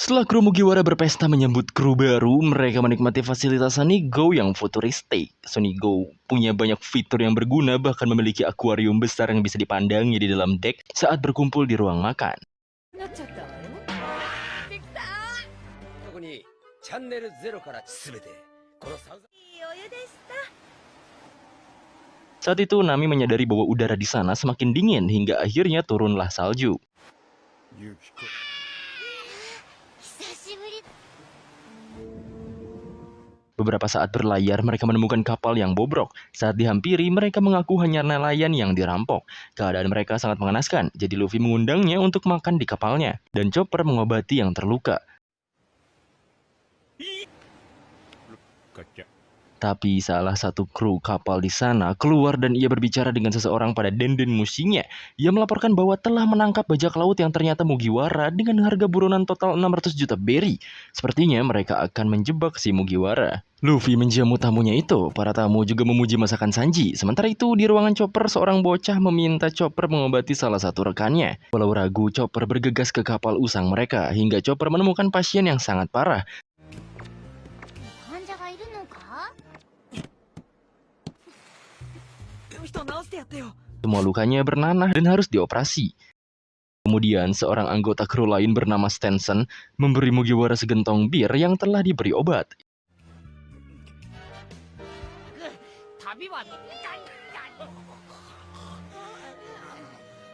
Setelah kru Mugiwara berpesta menyambut kru baru, mereka menikmati fasilitas Sonigo yang futuristik. Sonigo punya banyak fitur yang berguna, bahkan memiliki akuarium besar yang bisa dipandangi di dalam deck saat berkumpul di ruang makan. Saat itu Nami menyadari bahwa udara di sana semakin dingin hingga akhirnya turunlah salju. Beberapa saat berlayar, mereka menemukan kapal yang bobrok. Saat dihampiri, mereka mengaku hanya nelayan yang dirampok. Keadaan mereka sangat mengenaskan, jadi Luffy mengundangnya untuk makan di kapalnya. Dan Chopper mengobati yang terluka. Tapi salah satu kru kapal di sana keluar dan ia berbicara dengan seseorang pada Denden Mushinya. Ia melaporkan bahwa telah menangkap bajak laut yang ternyata Mugiwara dengan harga buronan total 600 juta berry. Sepertinya mereka akan menjebak si Mugiwara. Luffy menjamu tamunya itu. Para tamu juga memuji masakan Sanji. Sementara itu di ruangan Chopper, seorang bocah meminta Chopper mengobati salah satu rekannya. Walau ragu, Chopper bergegas ke kapal usang mereka hingga Chopper menemukan pasien yang sangat parah. Semua lukanya bernanah dan harus dioperasi. Kemudian seorang anggota kru lain bernama Stenson memberi Mugiwara segentong bir yang telah diberi obat.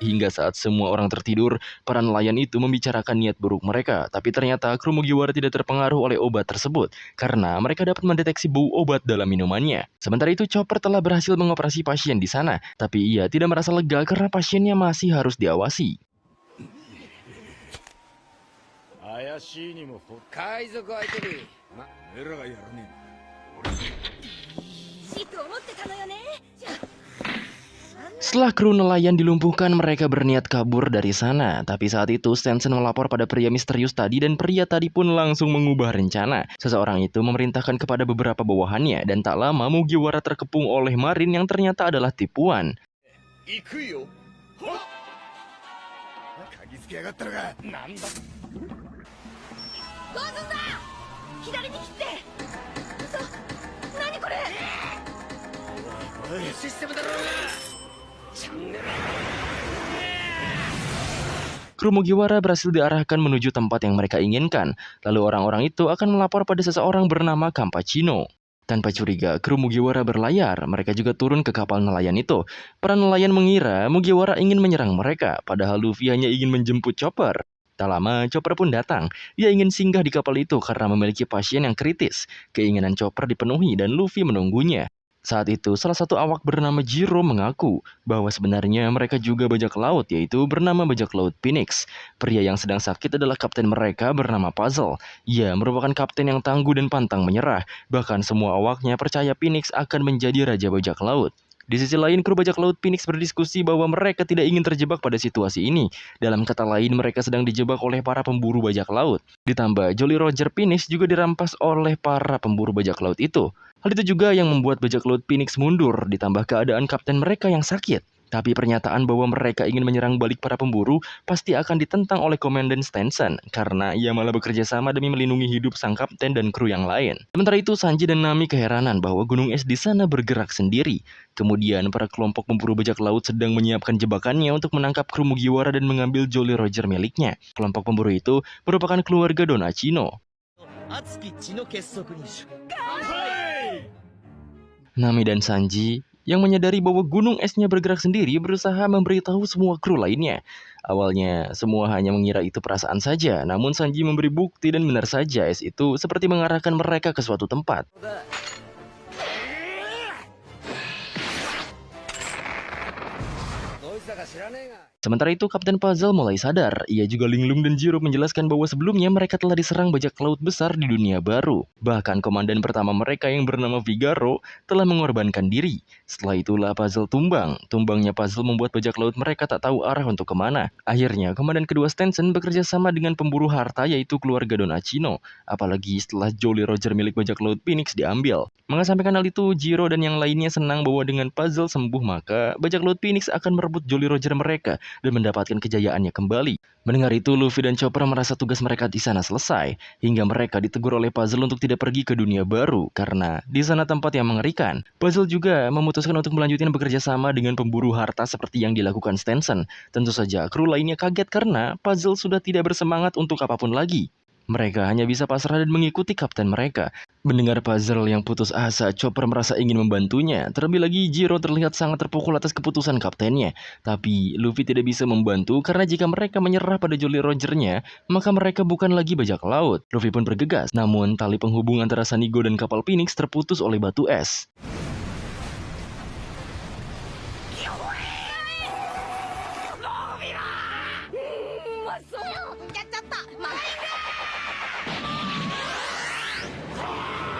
Hingga saat semua orang tertidur, para nelayan itu membicarakan niat buruk mereka. Tapi ternyata kru Mugiwara tidak terpengaruh oleh obat tersebut, karena mereka dapat mendeteksi bau obat dalam minumannya. Sementara itu, Chopper telah berhasil mengoperasi pasien di sana, tapi ia tidak merasa lega karena pasiennya masih harus diawasi. Setelah kru nelayan dilumpuhkan, mereka berniat kabur dari sana. Tapi saat itu, Stenson melapor pada pria misterius tadi dan pria tadi pun langsung mengubah rencana. Seseorang itu memerintahkan kepada beberapa bawahannya dan tak lama Mugiwara terkepung oleh Marin yang ternyata adalah tipuan. Kru Mugiwara berhasil diarahkan menuju tempat yang mereka inginkan. Lalu orang-orang itu akan melapor pada seseorang bernama Kampachino. Tanpa curiga, kru Mugiwara berlayar. Mereka juga turun ke kapal nelayan itu. Para nelayan mengira Mugiwara ingin menyerang mereka, padahal Luffy hanya ingin menjemput Chopper. Tak lama, Chopper pun datang. Dia ingin singgah di kapal itu karena memiliki pasien yang kritis. Keinginan Chopper dipenuhi dan Luffy menunggunya. Saat itu, salah satu awak bernama Jiro mengaku bahwa sebenarnya mereka juga bajak laut, yaitu bernama bajak laut Phoenix. Pria yang sedang sakit adalah kapten mereka bernama Puzzle. Ia merupakan kapten yang tangguh dan pantang menyerah. Bahkan semua awaknya percaya Phoenix akan menjadi raja bajak laut. Di sisi lain, kru bajak laut Phoenix berdiskusi bahwa mereka tidak ingin terjebak pada situasi ini. Dalam kata lain, mereka sedang dijebak oleh para pemburu bajak laut. Ditambah, Jolly Roger Phoenix juga dirampas oleh para pemburu bajak laut itu. Hal itu juga yang membuat bajak laut Phoenix mundur, ditambah keadaan kapten mereka yang sakit. Tapi pernyataan bahwa mereka ingin menyerang balik para pemburu pasti akan ditentang oleh Komandan Stenson, karena ia malah bekerja sama demi melindungi hidup sang kapten dan kru yang lain. Sementara itu, Sanji dan Nami keheranan bahwa gunung es di sana bergerak sendiri. Kemudian, para kelompok pemburu bajak laut sedang menyiapkan jebakannya untuk menangkap kru Mugiwara dan mengambil Jolly Roger miliknya. Kelompok pemburu itu merupakan keluarga Donachino. Nami dan Sanji yang menyadari bahwa gunung esnya bergerak sendiri berusaha memberitahu semua kru lainnya. Awalnya semua hanya mengira itu perasaan saja, namun Sanji memberi bukti dan benar saja es itu seperti mengarahkan mereka ke suatu tempat. Sementara itu, Kapten Puzzle mulai sadar. Ia juga linglung dan Jiro menjelaskan bahwa sebelumnya mereka telah diserang bajak laut besar di dunia baru. Bahkan komandan pertama mereka yang bernama Figaro telah mengorbankan diri. Setelah itulah Puzzle tumbang. Tumbangnya Puzzle membuat bajak laut mereka tak tahu arah untuk kemana. Akhirnya, komandan kedua Stenson bekerja sama dengan pemburu harta yaitu keluarga Donachino. Apalagi setelah Jolly Roger milik bajak laut Phoenix diambil. Mengesampingkan hal itu, Jiro dan yang lainnya senang bahwa dengan puzzle sembuh maka bajak laut Phoenix akan merebut Jolly Roger mereka dan mendapatkan kejayaannya kembali. Mendengar itu, Luffy dan Chopper merasa tugas mereka di sana selesai, hingga mereka ditegur oleh puzzle untuk tidak pergi ke dunia baru karena di sana tempat yang mengerikan. Puzzle juga memutuskan untuk melanjutkan bekerja sama dengan pemburu harta seperti yang dilakukan Stenson. Tentu saja, kru lainnya kaget karena puzzle sudah tidak bersemangat untuk apapun lagi. Mereka hanya bisa pasrah dan mengikuti kapten mereka. Mendengar puzzle yang putus asa, Chopper merasa ingin membantunya. Terlebih lagi, Jiro terlihat sangat terpukul atas keputusan kaptennya. Tapi, Luffy tidak bisa membantu karena jika mereka menyerah pada Jolly Roger-nya, maka mereka bukan lagi bajak laut. Luffy pun bergegas, namun tali penghubung antara Sanigo dan kapal Phoenix terputus oleh batu es.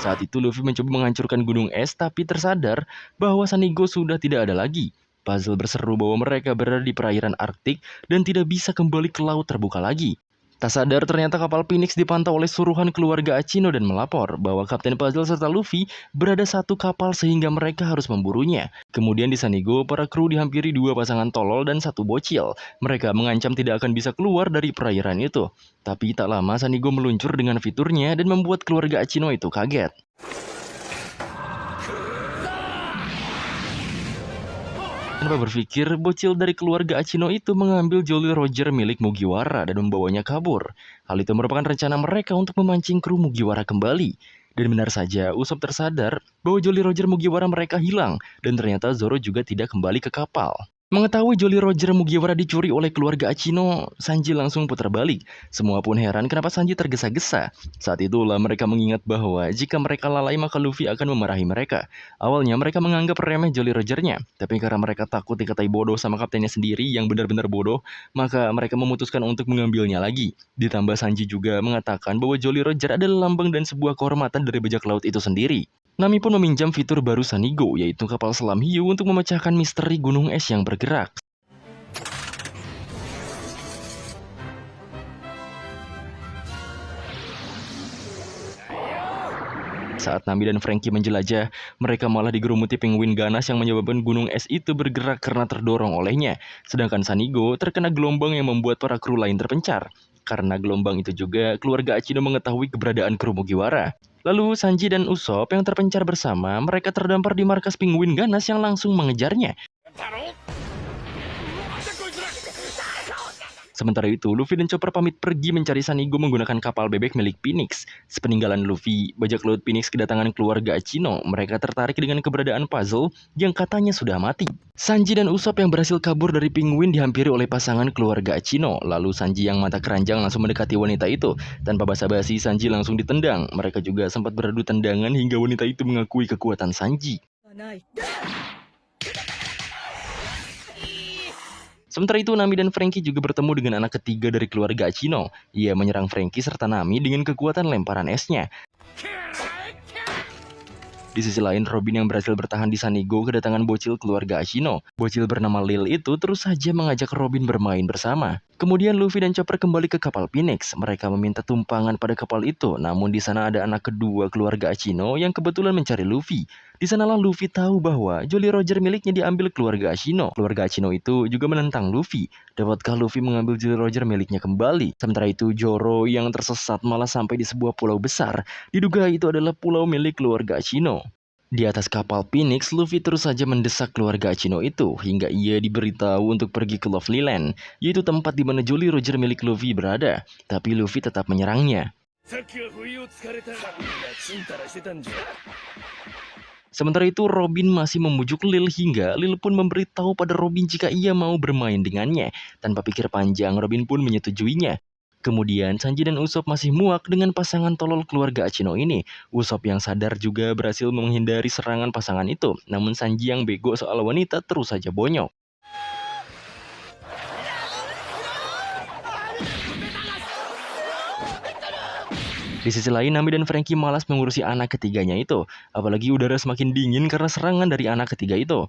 Saat itu Luffy mencoba menghancurkan gunung es tapi tersadar bahwa Sanigo sudah tidak ada lagi. Puzzle berseru bahwa mereka berada di perairan Arktik dan tidak bisa kembali ke laut terbuka lagi. Tak sadar ternyata kapal Phoenix dipantau oleh suruhan keluarga Achino dan melapor bahwa Kapten Puzzle serta Luffy berada satu kapal sehingga mereka harus memburunya. Kemudian di Sanigo, para kru dihampiri dua pasangan tolol dan satu bocil. Mereka mengancam tidak akan bisa keluar dari perairan itu. Tapi tak lama Sanigo meluncur dengan fiturnya dan membuat keluarga Achino itu kaget. Tanpa berpikir, bocil dari keluarga Achino itu mengambil Jolly Roger milik Mugiwara dan membawanya kabur. Hal itu merupakan rencana mereka untuk memancing kru Mugiwara kembali. Dan benar saja, Usopp tersadar bahwa Jolly Roger Mugiwara mereka hilang, dan ternyata Zoro juga tidak kembali ke kapal. Mengetahui Jolly Roger Mugiwara dicuri oleh keluarga Achino, Sanji langsung putar balik. Semua pun heran kenapa Sanji tergesa-gesa. Saat itulah mereka mengingat bahwa jika mereka lalai maka Luffy akan memarahi mereka. Awalnya mereka menganggap remeh Jolly Roger-nya, tapi karena mereka takut dikatai bodoh sama kaptennya sendiri yang benar-benar bodoh, maka mereka memutuskan untuk mengambilnya lagi. Ditambah Sanji juga mengatakan bahwa Jolly Roger adalah lambang dan sebuah kehormatan dari bajak laut itu sendiri. Nami pun meminjam fitur baru Sanigo, yaitu kapal selam hiu untuk memecahkan misteri gunung es yang bergerak. Saat Nami dan Franky menjelajah, mereka malah digerumuti penguin ganas yang menyebabkan gunung es itu bergerak karena terdorong olehnya. Sedangkan Sanigo terkena gelombang yang membuat para kru lain terpencar. Karena gelombang itu juga, keluarga Achino mengetahui keberadaan kru Mugiwara. Lalu Sanji dan Usopp yang terpencar bersama, mereka terdampar di markas penguin ganas yang langsung mengejarnya. Sementara itu, Luffy dan Chopper pamit pergi mencari Sanigo menggunakan kapal bebek milik Phoenix. Sepeninggalan Luffy, bajak laut Phoenix kedatangan keluarga Achino. Mereka tertarik dengan keberadaan puzzle yang katanya sudah mati. Sanji dan Usopp yang berhasil kabur dari penguin dihampiri oleh pasangan keluarga Achino. Lalu Sanji yang mata keranjang langsung mendekati wanita itu. Tanpa basa-basi, Sanji langsung ditendang. Mereka juga sempat beradu tendangan hingga wanita itu mengakui kekuatan Sanji. Sementara itu, Nami dan Franky juga bertemu dengan anak ketiga dari keluarga Achino. Ia menyerang Franky serta Nami dengan kekuatan lemparan esnya. Di sisi lain, Robin yang berhasil bertahan di Sanigo kedatangan bocil keluarga Achino. Bocil bernama Lil itu terus saja mengajak Robin bermain bersama. Kemudian Luffy dan Chopper kembali ke kapal Phoenix. Mereka meminta tumpangan pada kapal itu, namun di sana ada anak kedua keluarga Achino yang kebetulan mencari Luffy. Di sanalah Luffy tahu bahwa Jolly Roger miliknya diambil keluarga Achino. Keluarga Achino itu juga menentang Luffy. Dapatkah Luffy mengambil Jolly Roger miliknya kembali? Sementara itu, Zoro yang tersesat malah sampai di sebuah pulau besar. Diduga itu adalah pulau milik keluarga Achino. Di atas kapal Phoenix, Luffy terus saja mendesak keluarga Achino itu hingga ia diberitahu untuk pergi ke Lovely Land, yaitu tempat di mana Jolly Roger milik Luffy berada. Tapi Luffy tetap menyerangnya. Sementara itu, Robin masih memujuk Lil hingga Lil pun memberitahu pada Robin jika ia mau bermain dengannya. Tanpa pikir panjang, Robin pun menyetujuinya. Kemudian, Sanji dan Usopp masih muak dengan pasangan tolol keluarga Achino ini. Usopp yang sadar juga berhasil menghindari serangan pasangan itu. Namun Sanji yang bego soal wanita terus saja bonyok. Di sisi lain, Nami dan Franky malas mengurusi anak ketiganya itu. Apalagi udara semakin dingin karena serangan dari anak ketiga itu.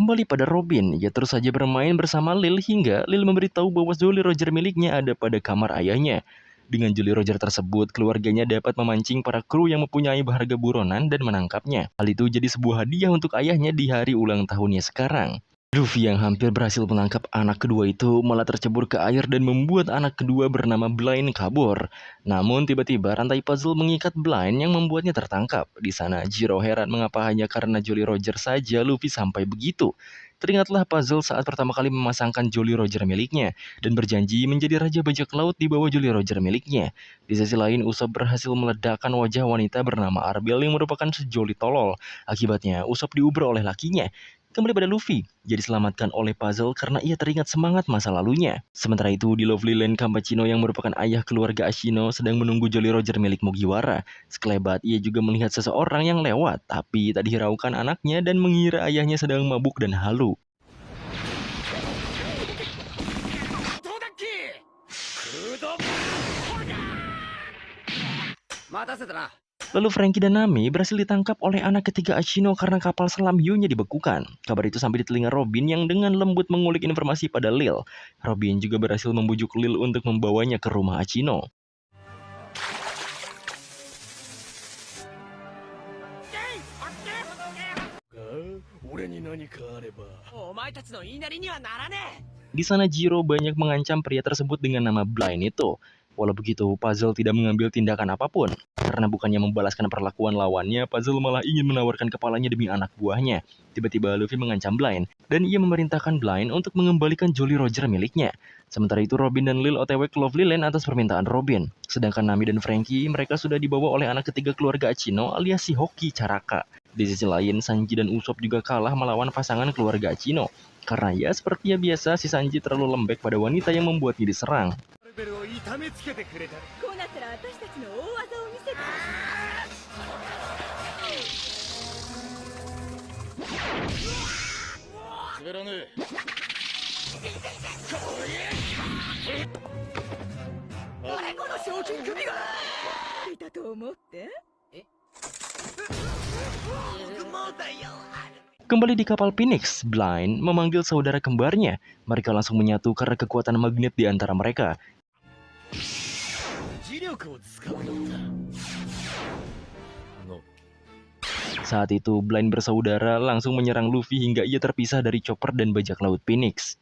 kembali pada Robin. Ia terus saja bermain bersama Lil hingga Lil memberitahu bahwa Jolly Roger miliknya ada pada kamar ayahnya. Dengan Jolly Roger tersebut, keluarganya dapat memancing para kru yang mempunyai berharga buronan dan menangkapnya. Hal itu jadi sebuah hadiah untuk ayahnya di hari ulang tahunnya sekarang. Luffy yang hampir berhasil menangkap anak kedua itu malah tercebur ke air dan membuat anak kedua bernama Blind kabur. Namun tiba-tiba rantai puzzle mengikat Blind yang membuatnya tertangkap. Di sana Jiro heran mengapa hanya karena Jolly Roger saja Luffy sampai begitu. Teringatlah puzzle saat pertama kali memasangkan Jolly Roger miliknya dan berjanji menjadi raja bajak laut di bawah Jolly Roger miliknya. Di sisi lain, Usopp berhasil meledakkan wajah wanita bernama Arbel yang merupakan sejoli tolol. Akibatnya, Usopp diuber oleh lakinya. Kembali pada Luffy, jadi diselamatkan oleh puzzle karena ia teringat semangat masa lalunya. Sementara itu, di Lovely Land Kampachino yang merupakan ayah keluarga Ashino sedang menunggu Jolly Roger milik Mugiwara. Sekelebat, ia juga melihat seseorang yang lewat, tapi tak dihiraukan anaknya dan mengira ayahnya sedang mabuk dan halu. Lalu Franky dan Nami berhasil ditangkap oleh anak ketiga Ashino karena kapal selam Yu-nya dibekukan. Kabar itu sampai di telinga Robin yang dengan lembut mengulik informasi pada Lil. Robin juga berhasil membujuk Lil untuk membawanya ke rumah Ashino. Di sana Jiro banyak mengancam pria tersebut dengan nama Blind itu. Walau begitu, Puzzle tidak mengambil tindakan apapun. Karena bukannya membalaskan perlakuan lawannya, Puzzle malah ingin menawarkan kepalanya demi anak buahnya. Tiba-tiba Luffy mengancam Blind, dan ia memerintahkan Blind untuk mengembalikan Jolly Roger miliknya. Sementara itu Robin dan Lil OTW ke Lovely Land atas permintaan Robin. Sedangkan Nami dan Franky, mereka sudah dibawa oleh anak ketiga keluarga Ashino alias si Hoki Caraka. Di sisi lain, Sanji dan Usopp juga kalah melawan pasangan keluarga Ashino. Karena ya seperti biasa, si Sanji terlalu lembek pada wanita yang membuatnya diserang. Kembali di kapal Phoenix, Blind memanggil saudara kembarnya. Mereka langsung menyatu karena kekuatan magnet di antara mereka. Saat itu, Blind bersaudara langsung menyerang Luffy hingga ia terpisah dari Chopper dan bajak laut Phoenix.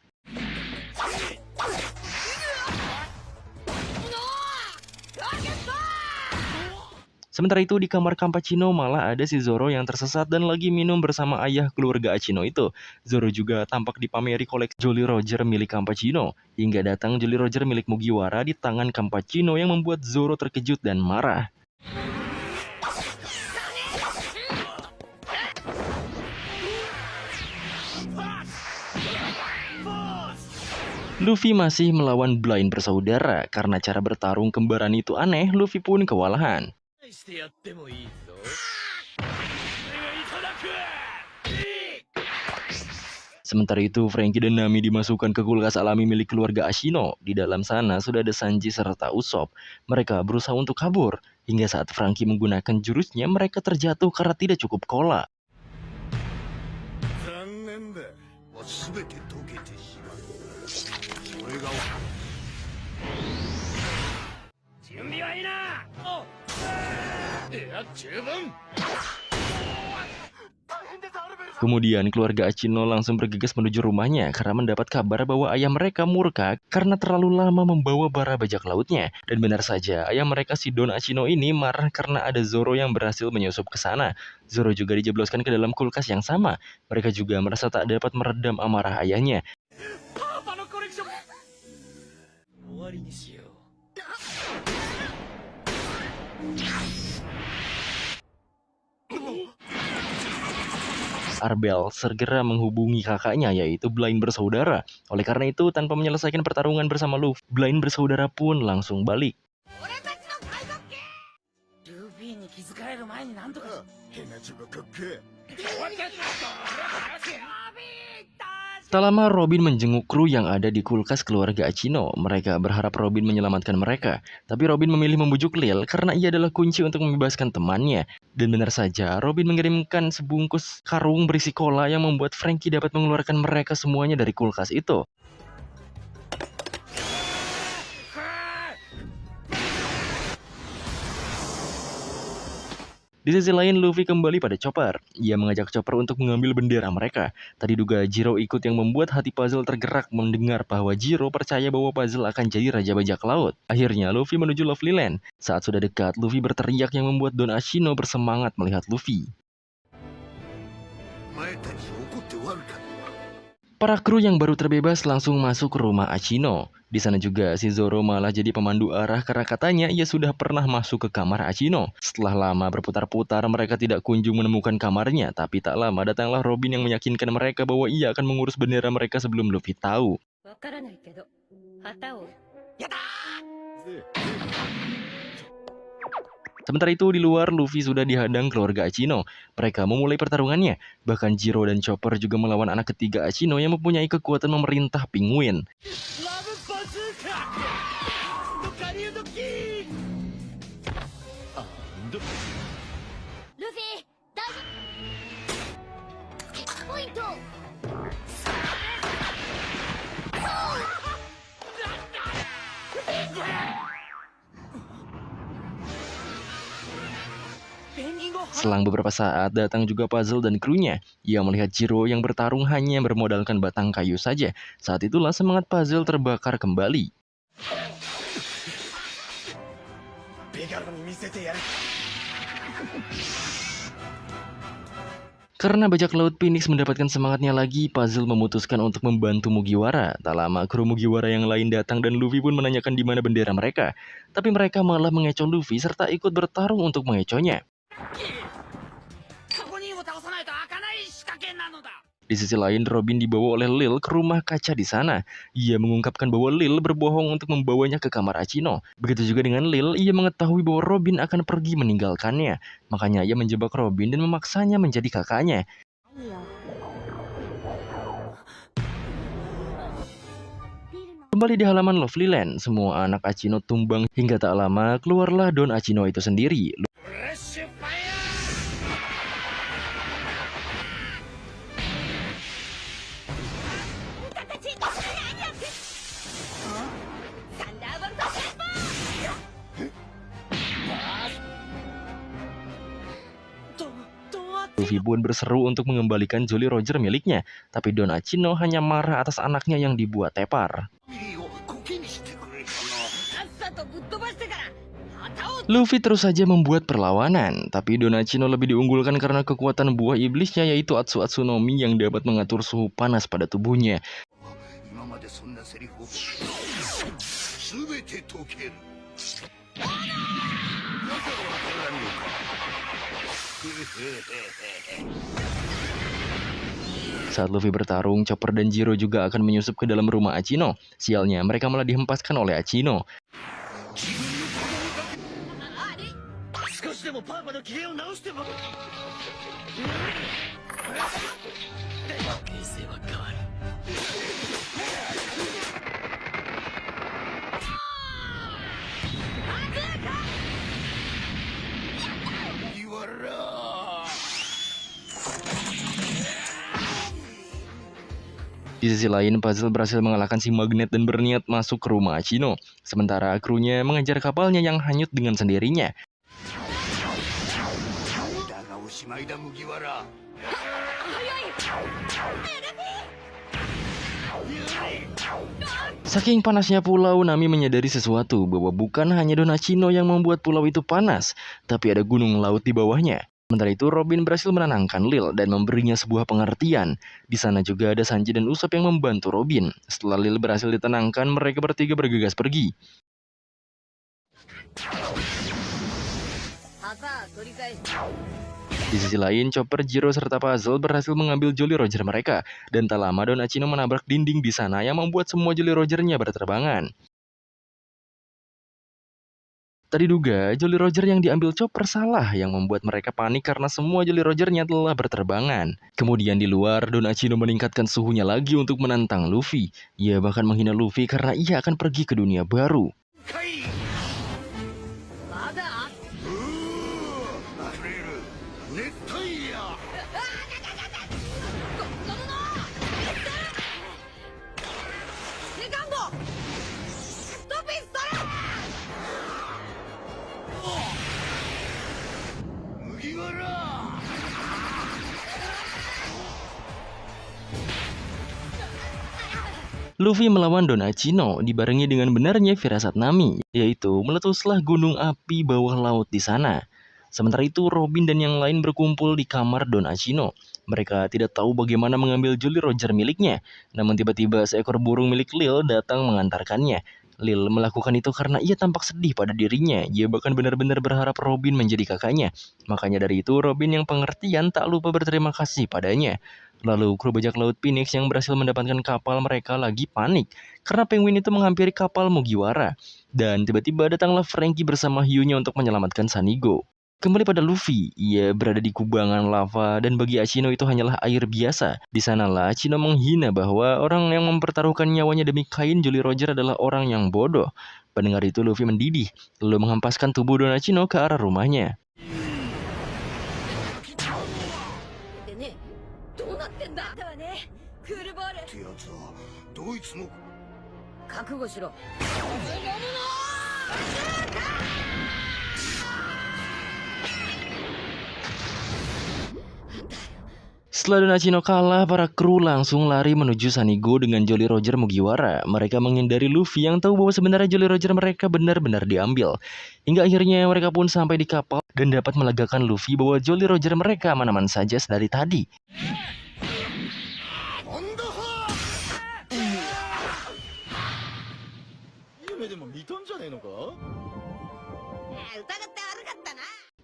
Sementara itu di kamar Kampachino malah ada si Zoro yang tersesat dan lagi minum bersama ayah keluarga Ashino itu. Zoro juga tampak dipameri koleksi Jolly Roger milik Kampachino. Hingga datang Jolly Roger milik Mugiwara di tangan Kampachino yang membuat Zoro terkejut dan marah. Luffy masih melawan Blind bersaudara. Karena cara bertarung kembaran itu aneh, Luffy pun kewalahan. Sementara itu, Franky dan Nami dimasukkan ke kulkas alami milik keluarga Ashino. Di dalam sana sudah ada Sanji serta Usopp. Mereka berusaha untuk kabur. Hingga saat Franky menggunakan jurusnya, mereka terjatuh karena tidak cukup cola. Kemudian keluarga Ashino langsung bergegas menuju rumahnya karena mendapat kabar bahwa ayah mereka murka karena terlalu lama membawa bara bajak lautnya. Dan benar saja, ayah mereka si Don Ashino ini marah karena ada Zoro yang berhasil menyusup ke sana. Zoro juga dijebloskan ke dalam kulkas yang sama. Mereka juga merasa tak dapat meredam amarah ayahnya. Arbel segera menghubungi kakaknya yaitu Blind bersaudara. Oleh karena itu, tanpa menyelesaikan pertarungan bersama Luffy, Blind bersaudara pun langsung balik. Tak lama Robin menjenguk kru yang ada di kulkas keluarga Achino. Mereka berharap Robin menyelamatkan mereka. Tapi Robin memilih membujuk Lil karena ia adalah kunci untuk membebaskan temannya. Dan benar saja, Robin mengirimkan sebungkus karung berisi cola yang membuat Frankie dapat mengeluarkan mereka semuanya dari kulkas itu. Di sisi lain, Luffy kembali pada Chopper. Ia mengajak Chopper untuk mengambil bendera mereka. Tadi duga Jiro ikut yang membuat hati Puzzle tergerak mendengar bahwa Jiro percaya bahwa Puzzle akan jadi Raja Bajak Laut. Akhirnya, Luffy menuju Lovely Land. Saat sudah dekat, Luffy berteriak yang membuat Don Ashino bersemangat melihat Luffy. Para kru yang baru terbebas langsung masuk ke rumah Achino. Di sana juga si Zoro malah jadi pemandu arah karena katanya ia sudah pernah masuk ke kamar Achino. Setelah lama berputar-putar mereka tidak kunjung menemukan kamarnya, tapi tak lama datanglah Robin yang meyakinkan mereka bahwa ia akan mengurus bendera mereka sebelum Luffy tahu. Sementara itu di luar Luffy sudah dihadang keluarga Achino. Mereka memulai pertarungannya. Bahkan Jiro dan Chopper juga melawan anak ketiga Achino yang mempunyai kekuatan memerintah penguin. Selang beberapa saat datang juga Puzzle dan krunya. Ia melihat Jiro yang bertarung hanya bermodalkan batang kayu saja. Saat itulah semangat Puzzle terbakar kembali. Karena bajak laut Phoenix mendapatkan semangatnya lagi, Puzzle memutuskan untuk membantu Mugiwara. Tak lama, kru Mugiwara yang lain datang dan Luffy pun menanyakan di mana bendera mereka. Tapi mereka malah mengecoh Luffy serta ikut bertarung untuk mengecohnya. Di sisi lain, Robin dibawa oleh Lil ke rumah kaca di sana. Ia mengungkapkan bahwa Lil berbohong untuk membawanya ke kamar Achino. Begitu juga dengan Lil, ia mengetahui bahwa Robin akan pergi meninggalkannya. Makanya ia menjebak Robin dan memaksanya menjadi kakaknya. Kembali di halaman Lovely Land, semua anak Achino tumbang hingga tak lama keluarlah Don Achino itu sendiri. Luffy pun berseru untuk mengembalikan Jolly Roger miliknya, tapi Don Achino hanya marah atas anaknya yang dibuat tepar. Luffy terus saja membuat perlawanan, tapi Don Achino lebih diunggulkan karena kekuatan buah iblisnya yaitu Atsu Atsunomi yang dapat mengatur suhu panas pada tubuhnya. Saat Luffy bertarung, Chopper dan Jiro juga akan menyusup ke dalam rumah Achino. Sialnya, mereka malah dihempaskan oleh Achino. Di sisi lain, Puzzle berhasil mengalahkan si Magnet dan berniat masuk ke rumah Achino. Sementara krunya mengejar kapalnya yang hanyut dengan sendirinya. Saking panasnya pulau, Nami menyadari sesuatu bahwa bukan hanya Don Achino yang membuat pulau itu panas, tapi ada gunung laut di bawahnya. Sementara itu, Robin berhasil menenangkan Lil dan memberinya sebuah pengertian. Di sana juga ada Sanji dan Usopp yang membantu Robin. Setelah Lil berhasil ditenangkan, mereka bertiga bergegas pergi. Di sisi lain, Chopper, Jiro, serta Puzzle berhasil mengambil Jolly Roger mereka. Dan tak lama Don Achino menabrak dinding di sana yang membuat semua Jolly Rogernya berterbangan. Tadi duga Jolly Roger yang diambil Chopper salah yang membuat mereka panik karena semua Jolly Rogernya telah berterbangan. Kemudian di luar, Don Achino meningkatkan suhunya lagi untuk menantang Luffy. Ia bahkan menghina Luffy karena ia akan pergi ke dunia baru. Luffy melawan Don Achino dibarengi dengan benarnya firasat Nami, yaitu meletuslah gunung api bawah laut di sana. Sementara itu, Robin dan yang lain berkumpul di kamar Don Achino. Mereka tidak tahu bagaimana mengambil Jolly Roger miliknya, namun tiba-tiba seekor burung milik Lil datang mengantarkannya. Lil melakukan itu karena ia tampak sedih pada dirinya. Ia bahkan benar-benar berharap Robin menjadi kakaknya. Makanya dari itu, Robin yang pengertian tak lupa berterima kasih padanya. Lalu kru bajak laut Phoenix yang berhasil mendapatkan kapal mereka lagi panik karena penguin itu menghampiri kapal Mugiwara. Dan tiba-tiba datanglah Franky bersama hiunya untuk menyelamatkan Sanigo. Kembali pada Luffy, ia berada di kubangan lava dan bagi Achino itu hanyalah air biasa. Di sanalah Achino menghina bahwa orang yang mempertaruhkan nyawanya demi kain Jolly Roger adalah orang yang bodoh. Pendengar itu Luffy mendidih, lalu menghempaskan tubuh Don Achino ke arah rumahnya. Setelah Don Achino kalah, para kru langsung lari menuju Sanigo dengan Jolly Roger Mugiwara. Mereka menghindari Luffy yang tahu bahwa sebenarnya Jolly Roger mereka benar-benar diambil. Hingga akhirnya mereka pun sampai di kapal dan dapat melegakan Luffy bahwa Jolly Roger mereka aman-aman saja dari tadi.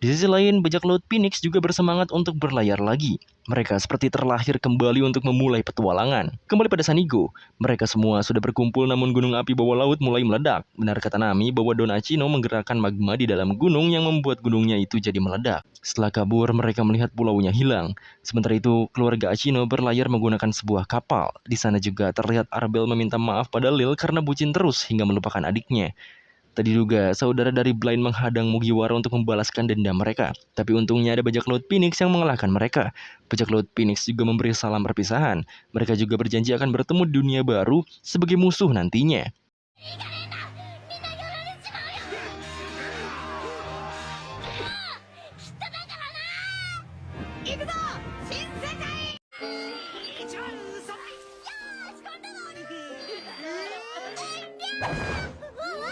Di sisi lain, bajak laut Phoenix juga bersemangat untuk berlayar lagi. Mereka seperti terlahir kembali untuk memulai petualangan. Kembali pada Sanigo, mereka semua sudah berkumpul namun gunung api bawah laut mulai meledak. Benar kata Nami bahwa Don Achino menggerakkan magma di dalam gunung yang membuat gunungnya itu jadi meledak. Setelah kabur, mereka melihat pulaunya hilang. Sementara itu, keluarga Achino berlayar menggunakan sebuah kapal. Di sana juga terlihat Arbel meminta maaf pada Lil karena bucin terus hingga melupakan adiknya. Tadi juga saudara dari Blind menghadang Mugiwara untuk membalaskan dendam mereka. Tapi untungnya ada bajak laut Phoenix yang mengalahkan mereka. Bajak laut Phoenix juga memberi salam perpisahan. Mereka juga berjanji akan bertemu di dunia baru sebagai musuh nantinya.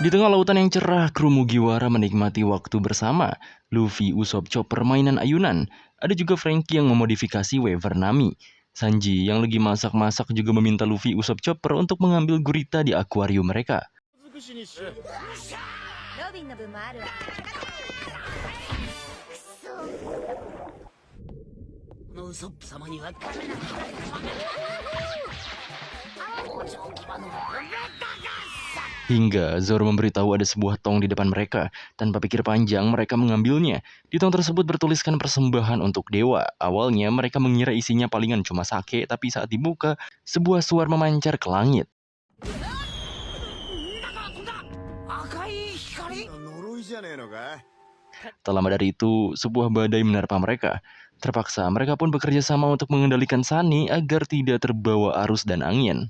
Di tengah lautan yang cerah, kru Mugiwara menikmati waktu bersama. Luffy, Usopp, Chopper mainan ayunan. Ada juga Franky yang memodifikasi waver Nami. Sanji yang lagi masak-masak juga meminta Luffy, Usopp, Chopper untuk mengambil gurita di akuarium mereka. Hingga Zoro memberitahu ada sebuah tong di depan mereka. Tanpa pikir panjang, mereka mengambilnya. Di tong tersebut bertuliskan persembahan untuk dewa. Awalnya mereka mengira isinya palingan cuma sake, tapi saat dibuka, sebuah suar memancar ke langit. Tak lama dari itu, sebuah badai menerpa mereka. Terpaksa, mereka pun bekerja sama untuk mengendalikan Sunny agar tidak terbawa arus dan angin.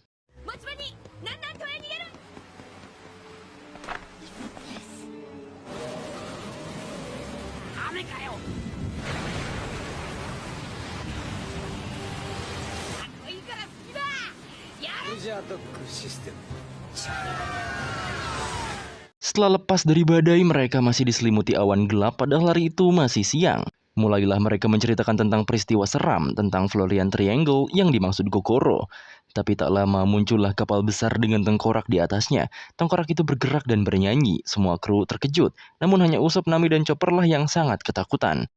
Setelah lepas dari badai, mereka masih diselimuti awan gelap padahal hari itu masih siang. Mulailah mereka menceritakan tentang peristiwa seram tentang Florian Triangle yang dimaksud Kokoro. Tapi tak lama muncullah kapal besar dengan tengkorak di atasnya. Tengkorak itu bergerak dan bernyanyi. Semua kru terkejut. Namun hanya Usopp, Nami, dan Chopper lah yang sangat ketakutan.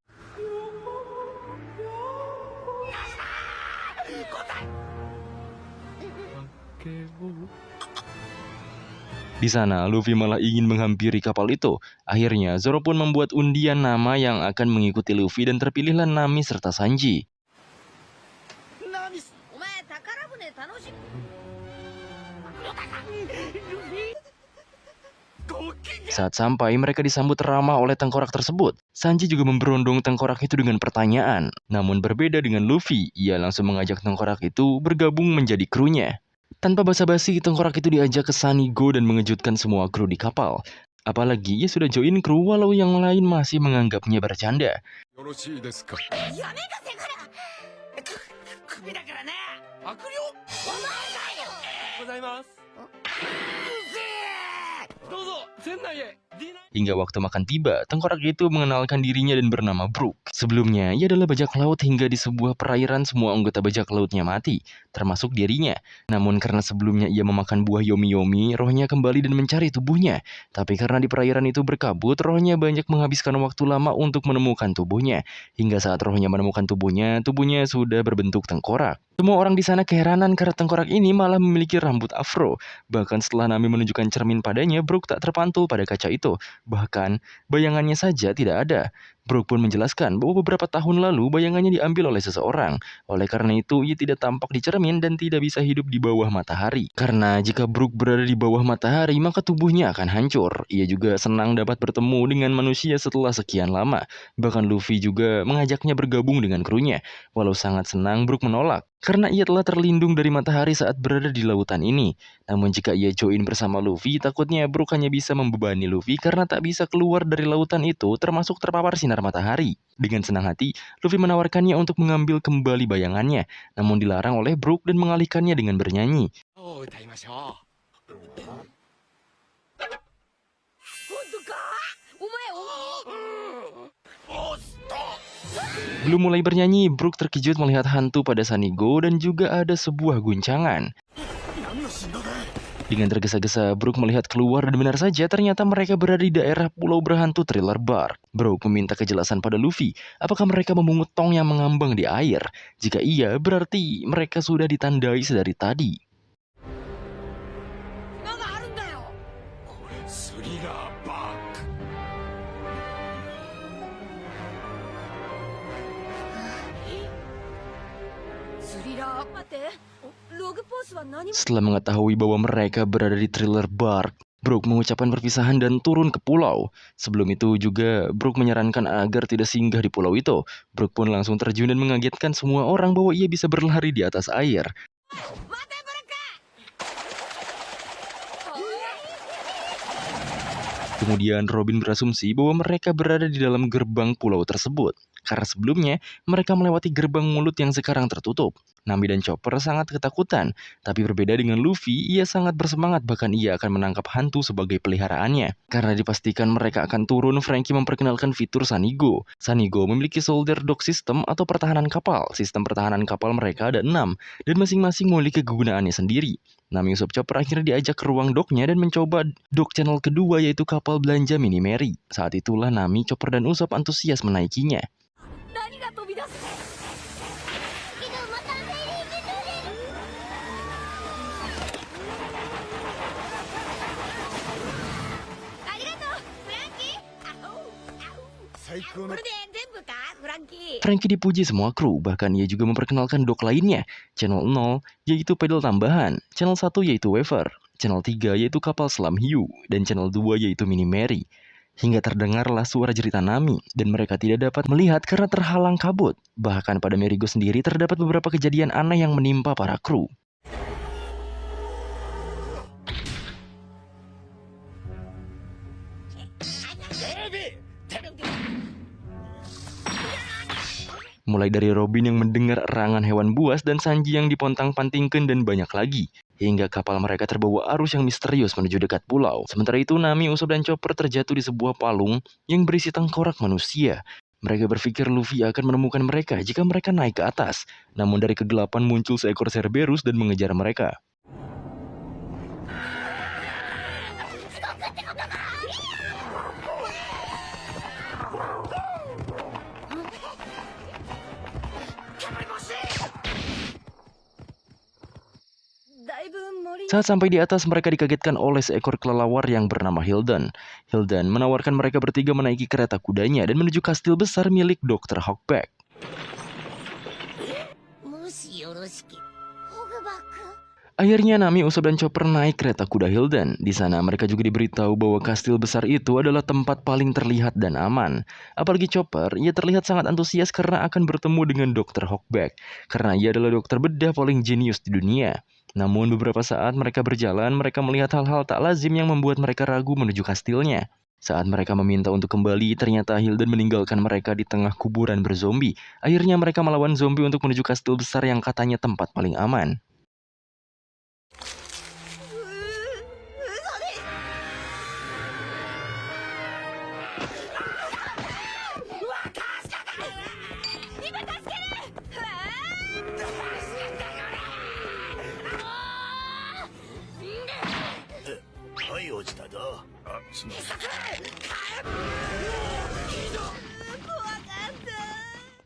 Di sana, Luffy malah ingin menghampiri kapal itu. Akhirnya, Zoro pun membuat undian nama yang akan mengikuti Luffy dan terpilihlah Nami serta Sanji. Saat sampai, mereka disambut ramah oleh tengkorak tersebut. Sanji juga memberondong tengkorak itu dengan pertanyaan. Namun berbeda dengan Luffy, ia langsung mengajak tengkorak itu bergabung menjadi krunya. Tanpa basa-basi, tengkorak itu diajak ke Sunny Go dan mengejutkan semua kru di kapal. Apalagi ia sudah join kru walau yang lain masih menganggapnya bercanda. Hingga waktu makan tiba, tengkorak itu mengenalkan dirinya dan bernama Brook. Sebelumnya, ia adalah bajak laut hingga di sebuah perairan semua anggota bajak lautnya mati, termasuk dirinya. Namun karena sebelumnya ia memakan buah yomi-yomi, rohnya kembali dan mencari tubuhnya. Tapi karena di perairan itu berkabut, rohnya banyak menghabiskan waktu lama untuk menemukan tubuhnya. Hingga saat rohnya menemukan tubuhnya sudah berbentuk tengkorak. Semua orang di sana keheranan karena tengkorak ini malah memiliki rambut afro. Bahkan setelah Nami menunjukkan cermin padanya, Brook tak terpantul pada kaca itu. Bahkan, bayangannya saja tidak ada. Brook pun menjelaskan bahwa beberapa tahun lalu bayangannya diambil oleh seseorang. Oleh karena itu, ia tidak tampak di cermin dan tidak bisa hidup di bawah matahari. Karena jika Brook berada di bawah matahari, maka tubuhnya akan hancur. Ia juga senang dapat bertemu dengan manusia setelah sekian lama. Bahkan Luffy juga mengajaknya bergabung dengan krunya. Walau sangat senang, Brook menolak. Karena ia telah terlindung dari matahari saat berada di lautan ini. Namun jika ia join bersama Luffy, takutnya Brook hanya bisa membebani Luffy karena tak bisa keluar dari lautan itu termasuk terpapar sinar matahari. Dengan senang hati, Luffy menawarkannya untuk mengambil kembali bayangannya, namun dilarang oleh Brook dan mengalihkannya dengan bernyanyi. Belum mulai bernyanyi, Brook terkejut melihat hantu pada Sunny Go dan juga ada sebuah guncangan. Dengan tergesa-gesa, Brook melihat keluar dan benar saja ternyata mereka berada di daerah pulau berhantu Thriller Bark. Brook meminta kejelasan pada Luffy, apakah mereka memungut tong yang mengambang di air? Jika iya, berarti mereka sudah ditandai sedari tadi. Setelah mengetahui bahwa mereka berada di Thriller Bark, Brook mengucapkan perpisahan dan turun ke pulau. Sebelum itu juga Brook menyarankan agar tidak singgah di pulau itu. Brook pun langsung terjun dan mengagetkan semua orang bahwa ia bisa berlari di atas air. Kemudian Robin berasumsi bahwa mereka berada di dalam gerbang pulau tersebut. Karena sebelumnya mereka melewati gerbang mulut yang sekarang tertutup. Nami dan Chopper sangat ketakutan, tapi berbeda dengan Luffy, ia sangat bersemangat bahkan ia akan menangkap hantu sebagai peliharaannya. Karena dipastikan mereka akan turun, Franky memperkenalkan fitur Sunny Go. Sunny Go memiliki Soldier Dock System atau pertahanan kapal. Sistem pertahanan kapal mereka ada 6, dan masing-masing memiliki kegunaannya sendiri. Nami Usopp Chopper akhirnya diajak ke ruang doknya dan mencoba dok channel kedua yaitu kapal belanja Mini Mary. Saat itulah Nami, Chopper, dan Usopp antusias menaikinya. Franky dipuji semua kru, bahkan ia juga memperkenalkan dok lainnya. Channel 0 yaitu pedal tambahan, channel 1 yaitu waver, channel 3 yaitu kapal selam hiu, dan channel 2 yaitu Mini Mary. Hingga terdengarlah suara jeritan Nami, dan mereka tidak dapat melihat karena terhalang kabut. Bahkan pada Merigo sendiri terdapat beberapa kejadian aneh yang menimpa para kru. Mulai dari Robin yang mendengar erangan hewan buas dan Sanji yang dipontang-pantingkan dan banyak lagi. Hingga kapal mereka terbawa arus yang misterius menuju dekat pulau. Sementara itu Nami, Usopp, dan Chopper terjatuh di sebuah palung yang berisi tengkorak manusia. Mereka berpikir Luffy akan menemukan mereka jika mereka naik ke atas. Namun dari kegelapan muncul seekor Cerberus dan mengejar mereka. Saat sampai di atas, mereka dikagetkan oleh seekor kelelawar yang bernama Hilden. Hilden menawarkan mereka bertiga menaiki kereta kudanya dan menuju kastil besar milik Dr. Hawkback. Akhirnya Nami, Usopp, dan Chopper naik kereta kuda Hilden. Di sana mereka juga diberitahu bahwa kastil besar itu adalah tempat paling terlihat dan aman. Apalagi Chopper, ia terlihat sangat antusias karena akan bertemu dengan Dr. Hawkback. Karena ia adalah dokter bedah paling jenius di dunia. Namun beberapa saat mereka berjalan, mereka melihat hal-hal tak lazim yang membuat mereka ragu menuju kastilnya. Saat mereka meminta untuk kembali, ternyata Hilden meninggalkan mereka di tengah kuburan berzombie. Akhirnya mereka melawan zombie untuk menuju kastil besar yang katanya tempat paling aman.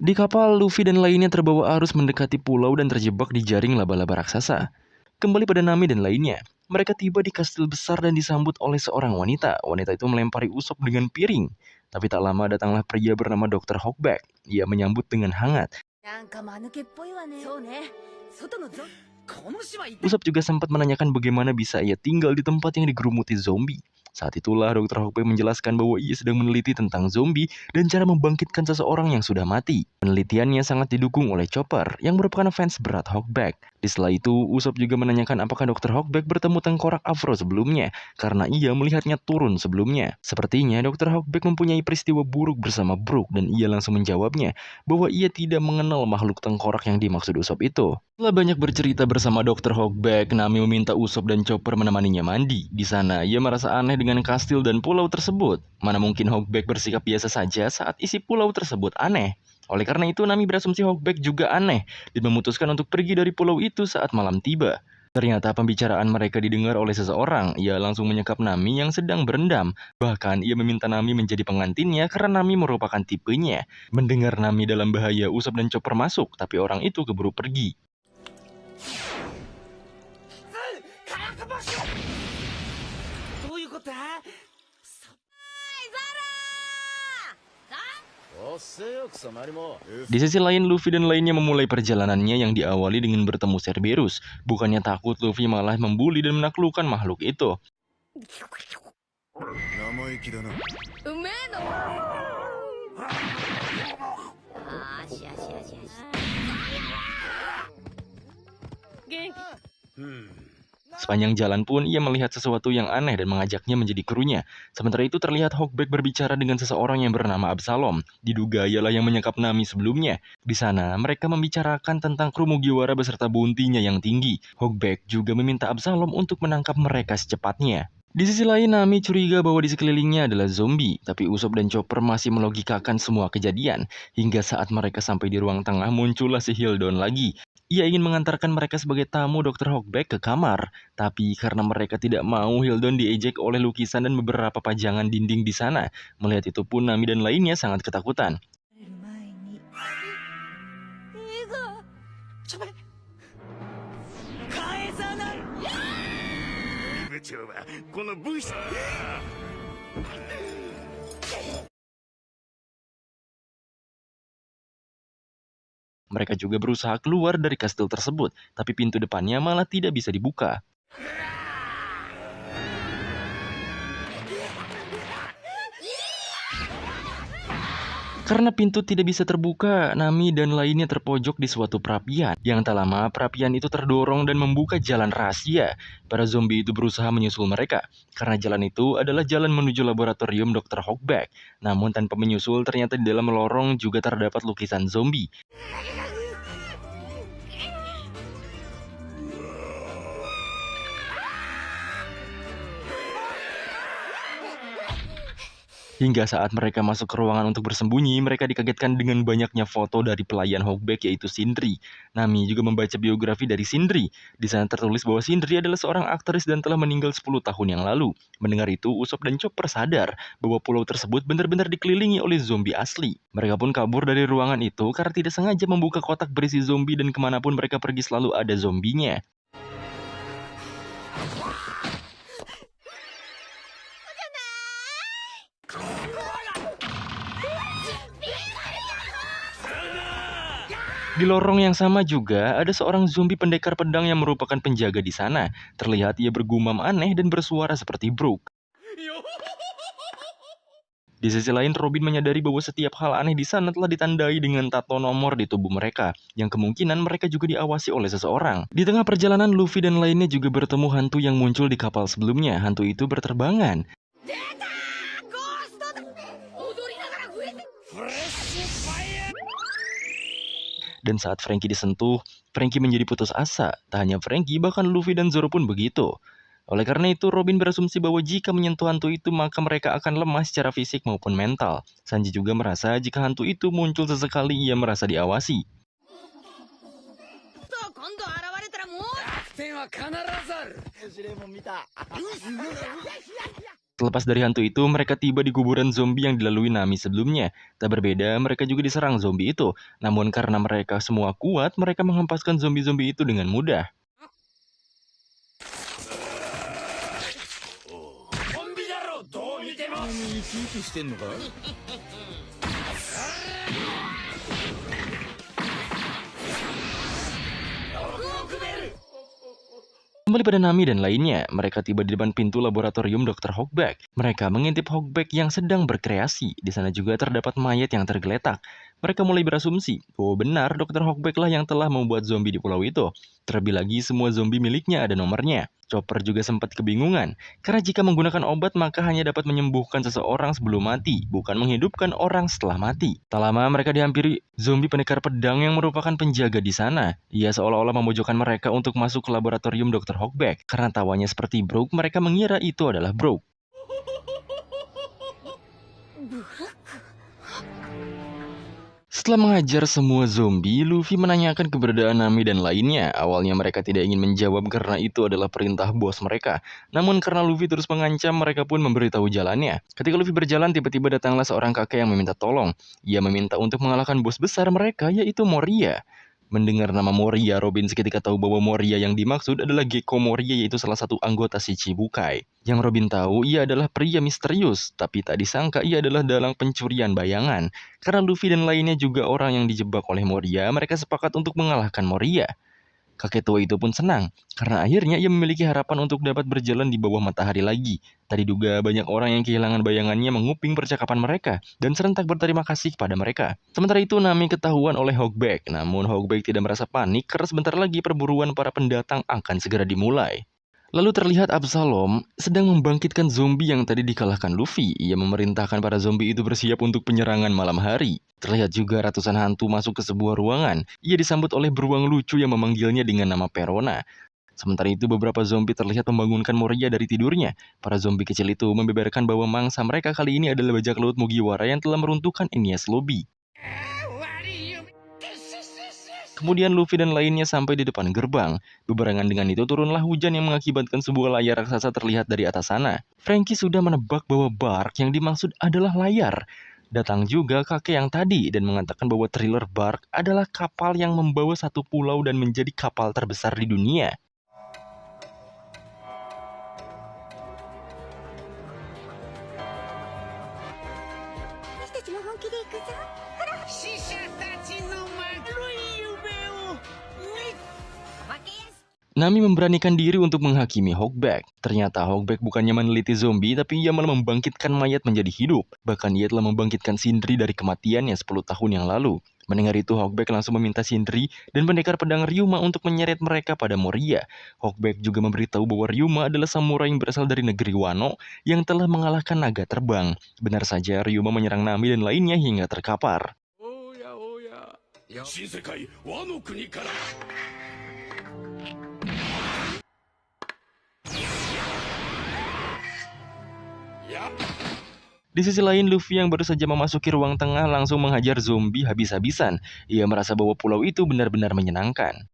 Di kapal, Luffy dan lainnya terbawa arus mendekati pulau dan terjebak di jaring laba-laba raksasa. Kembali pada Nami dan lainnya, mereka tiba di kastil besar dan disambut oleh seorang wanita. Wanita itu melempari Usopp dengan piring. Tapi tak lama datanglah pria bernama Dr. Hawkback. Ia menyambut dengan hangat. Usopp juga sempat menanyakan bagaimana bisa ia tinggal di tempat yang digerumuti zombie. Saat itulah Dr. Hawkback menjelaskan bahwa ia sedang meneliti tentang zombie dan cara membangkitkan seseorang yang sudah mati. Penelitiannya sangat didukung oleh Chopper yang merupakan fans berat Hawkback. Di setelah itu, Usopp juga menanyakan apakah Dr. Hawkback bertemu tengkorak Afro sebelumnya, karena ia melihatnya turun sebelumnya. Sepertinya Dr. Hawkback mempunyai peristiwa buruk bersama Brook dan ia langsung menjawabnya bahwa ia tidak mengenal makhluk tengkorak yang dimaksud Usopp itu. Setelah banyak bercerita bersama Dr. Hawkback, Nami meminta Usopp dan Chopper menemaninya mandi. Di sana, ia merasa aneh dengan kastil dan pulau tersebut. Mana mungkin Hawkback bersikap biasa saja saat isi pulau tersebut aneh. Oleh karena itu, Nami berasumsi Hawkback juga aneh dan memutuskan untuk pergi dari pulau itu saat malam tiba. Ternyata pembicaraan mereka didengar oleh seseorang. Ia langsung menyekap Nami yang sedang berendam. Bahkan ia meminta Nami menjadi pengantinnya karena Nami merupakan tipenya. Mendengar Nami dalam bahaya, Usopp dan Chopper masuk, tapi orang itu keburu pergi. Di sisi lain, Luffy dan lainnya memulai perjalanannya yang diawali dengan bertemu Cerberus. Bukannya takut, Luffy malah membuli dan menaklukkan makhluk itu. Sepanjang jalan pun ia melihat sesuatu yang aneh dan mengajaknya menjadi krunya. Sementara itu terlihat Hawkback berbicara dengan seseorang yang bernama Absalom. Diduga ialah yang menyekap Nami sebelumnya. Di sana mereka membicarakan tentang kru Mugiwara beserta bounty-nya yang tinggi. Hawkback juga meminta Absalom untuk menangkap mereka secepatnya. Di sisi lain, Nami curiga bahwa di sekelilingnya adalah zombie, tapi Usopp dan Chopper masih melogikakan semua kejadian. Hingga saat mereka sampai di ruang tengah, muncullah si Hildon lagi. Ia ingin mengantarkan mereka sebagai tamu Dr. Hawkback ke kamar, tapi karena mereka tidak mau, Hildon diejek oleh lukisan dan beberapa pajangan dinding di sana. Melihat itu pun, Nami dan lainnya sangat ketakutan. Mereka juga berusaha keluar dari kastil tersebut, tapi pintu depannya malah tidak bisa dibuka. Karena pintu tidak bisa terbuka, Nami dan lainnya terpojok di suatu perapian. Yang tak lama, perapian itu terdorong dan membuka jalan rahasia. Para zombie itu berusaha menyusul mereka, karena jalan itu adalah jalan menuju laboratorium Dr. Hawkback. Namun tanpa menyusul, ternyata di dalam lorong juga terdapat lukisan zombie. Hingga saat mereka masuk ke ruangan untuk bersembunyi, mereka dikagetkan dengan banyaknya foto dari pelayan Hawkback yaitu Sindri. Nami juga membaca biografi dari Sindri. Di sana tertulis bahwa Sindri adalah seorang aktris dan telah meninggal 10 tahun yang lalu. Mendengar itu, Usopp dan Chopper sadar bahwa pulau tersebut benar-benar dikelilingi oleh zombie asli. Mereka pun kabur dari ruangan itu karena tidak sengaja membuka kotak berisi zombie dan kemanapun mereka pergi selalu ada zombinya. Di lorong yang sama juga, ada seorang zombie pendekar pedang yang merupakan penjaga di sana. Terlihat ia bergumam aneh dan bersuara seperti Brook. Di sisi lain, Robin menyadari bahwa setiap hal aneh di sana telah ditandai dengan tato nomor di tubuh mereka, yang kemungkinan mereka juga diawasi oleh seseorang. Di tengah perjalanan, Luffy dan lainnya juga bertemu hantu yang muncul di kapal sebelumnya. Hantu itu berterbangan. Dan saat Franky disentuh, Franky menjadi putus asa. Tak hanya Franky, bahkan Luffy dan Zoro pun begitu. Oleh karena itu, Robin berasumsi bahwa jika menyentuh hantu itu, maka mereka akan lemah secara fisik maupun mental. Sanji juga merasa jika hantu itu muncul sesekali, ia merasa diawasi. Terlepas dari hantu itu, mereka tiba di kuburan zombie yang dilalui Nami sebelumnya. Tak berbeda, mereka juga diserang zombie itu. Namun karena mereka semua kuat, mereka menghempaskan zombie-zombie itu dengan mudah. Kembali pada Nami dan lainnya, mereka tiba di depan pintu laboratorium Dr. Hogback. Mereka mengintip Hogback yang sedang berkreasi. Di sana juga terdapat mayat yang tergeletak. Mereka mulai berasumsi bahwa benar Dr. Hogback lah yang telah membuat zombie di pulau itu. Terlebih lagi semua zombie miliknya ada nomornya. Chopper juga sempat kebingungan, karena jika menggunakan obat maka hanya dapat menyembuhkan seseorang sebelum mati, bukan menghidupkan orang setelah mati. Tak lama mereka dihampiri zombie pendekar pedang yang merupakan penjaga di sana. Ia seolah-olah memojokkan mereka untuk masuk ke laboratorium Dr. Hogback. Karena tawanya seperti Brook, mereka mengira itu adalah Brook. Setelah mengajar semua zombie, Luffy menanyakan keberadaan Nami dan lainnya. Awalnya mereka tidak ingin menjawab karena itu adalah perintah bos mereka. Namun karena Luffy terus mengancam, mereka pun memberitahu jalannya. Ketika Luffy berjalan, tiba-tiba datanglah seorang kakek yang meminta tolong. Ia meminta untuk mengalahkan bos besar mereka, yaitu Moria. Mendengar nama Moria, Robin seketika tahu bahwa Moria yang dimaksud adalah Gekko Moria, yaitu salah satu anggota Shichibukai. Yang Robin tahu, ia adalah pria misterius, tapi tak disangka ia adalah dalang pencurian bayangan. Karena Luffy dan lainnya juga orang yang dijebak oleh Moria, mereka sepakat untuk mengalahkan Moria. Kakek tua itu pun senang, karena akhirnya ia memiliki harapan untuk dapat berjalan di bawah matahari lagi. Tadi juga banyak orang yang kehilangan bayangannya menguping percakapan mereka, dan serentak berterima kasih kepada mereka. Sementara itu Nami ketahuan oleh Hogback, namun Hogback tidak merasa panik karena sebentar lagi perburuan para pendatang akan segera dimulai. Lalu terlihat Absalom sedang membangkitkan zombie yang tadi dikalahkan Luffy. Ia memerintahkan para zombie itu bersiap untuk penyerangan malam hari. Terlihat juga ratusan hantu masuk ke sebuah ruangan. Ia disambut oleh beruang lucu yang memanggilnya dengan nama Perona. Sementara itu beberapa zombie terlihat membangunkan Moria dari tidurnya. Para zombie kecil itu membeberkan bahwa mangsa mereka kali ini adalah bajak laut Mugiwara yang telah meruntuhkan Enies Lobby. Kemudian Luffy dan lainnya sampai di depan gerbang. Bebarengan dengan itu turunlah hujan yang mengakibatkan sebuah layar raksasa terlihat dari atas sana. Franky sudah menebak bahwa bark yang dimaksud adalah layar. Datang juga kakek yang tadi dan mengatakan bahwa Thriller Bark adalah kapal yang membawa satu pulau dan menjadi kapal terbesar di dunia. Nami memberanikan diri untuk menghakimi Hogback. Ternyata Hogback bukannya meneliti zombie, tapi ia malah membangkitkan mayat menjadi hidup. Bahkan ia telah membangkitkan Sindri dari kematiannya 10 tahun yang lalu. Mendengar itu, Hogback langsung meminta Sindri dan pendekar pedang Ryuma untuk menyeret mereka pada Moria. Hogback juga memberitahu bahwa Ryuma adalah samurai yang berasal dari negeri Wano yang telah mengalahkan naga terbang. Benar saja, Ryuma menyerang Nami dan lainnya hingga terkapar. Di sisi lain, Luffy yang baru saja memasuki ruang tengah langsung menghajar zombie habis-habisan. Ia merasa bahwa pulau itu benar-benar menyenangkan.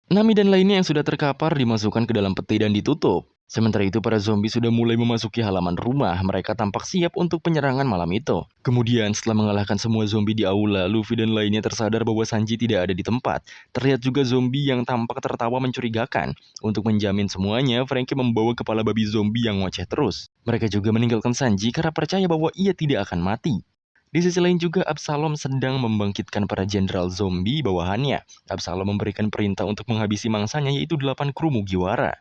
Nami dan lainnya yang sudah terkapar dimasukkan ke dalam peti dan ditutup. Sementara itu para zombie sudah mulai memasuki halaman rumah. Mereka tampak siap untuk penyerangan malam itu. Kemudian setelah mengalahkan semua zombie di aula, Luffy dan lainnya tersadar bahwa Sanji tidak ada di tempat. Terlihat juga zombie yang tampak tertawa mencurigakan. Untuk menjamin semuanya, Franky membawa kepala babi zombie yang ngoceh terus. Mereka juga meninggalkan Sanji karena percaya bahwa ia tidak akan mati. Di sisi lain juga Absalom sedang membangkitkan para jenderal zombie bawahannya. Absalom memberikan perintah untuk menghabisi mangsanya yaitu 8 kru Mugiwara.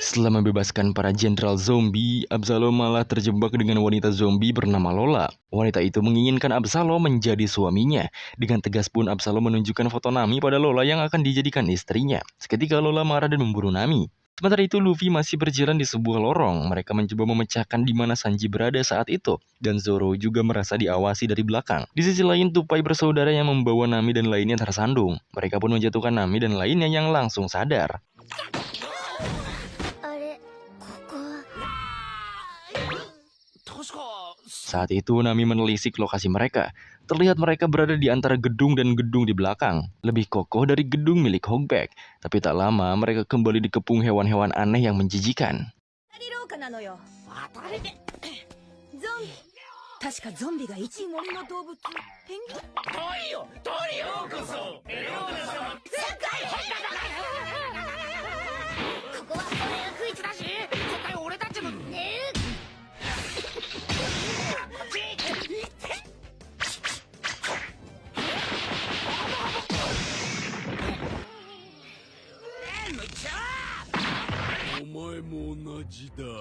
Setelah membebaskan para jenderal zombie, Absalom malah terjebak dengan wanita zombie bernama Lola. Wanita itu menginginkan Absalom menjadi suaminya. Dengan tegas pun Absalom menunjukkan foto Nami pada Lola yang akan dijadikan istrinya. Seketika Lola marah dan memburu Nami. Sementara itu Luffy masih berjalan di sebuah lorong. Mereka mencoba memecahkan di mana Sanji berada saat itu. Dan Zoro juga merasa diawasi dari belakang. Di sisi lain Tupai bersaudara yang membawa Nami dan lainnya tersandung. Mereka pun menjatuhkan Nami dan lainnya yang langsung sadar. Saat itu Nami menelisik lokasi mereka. Terlihat mereka berada di antara gedung dan gedung di belakang. Lebih kokoh dari gedung milik Hogback. Tapi tak lama mereka kembali dikepung hewan-hewan aneh yang menjijikan.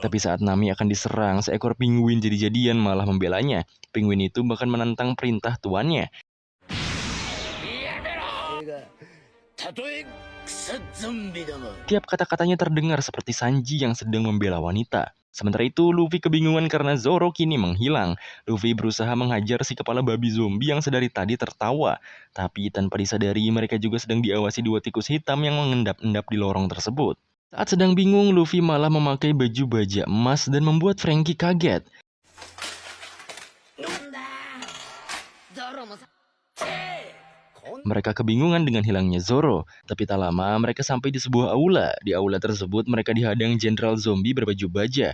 Tapi saat Nami akan diserang, seekor penguin jadi-jadian malah membelanya. Penguin itu bahkan menentang perintah tuannya. Tiap kata-katanya terdengar seperti Sanji yang sedang membela wanita. Sementara itu, Luffy kebingungan karena Zoro kini menghilang. Luffy berusaha menghajar si kepala babi zombie yang sedari tadi tertawa. Tapi tanpa disadari, mereka juga sedang diawasi 2 tikus hitam yang mengendap-endap di lorong tersebut. Saat sedang bingung, Luffy malah memakai baju baja emas dan membuat Franky kaget. Mereka kebingungan dengan hilangnya Zoro, tapi tak lama mereka sampai di sebuah aula. Di aula tersebut mereka dihadang jenderal zombie berbaju baja.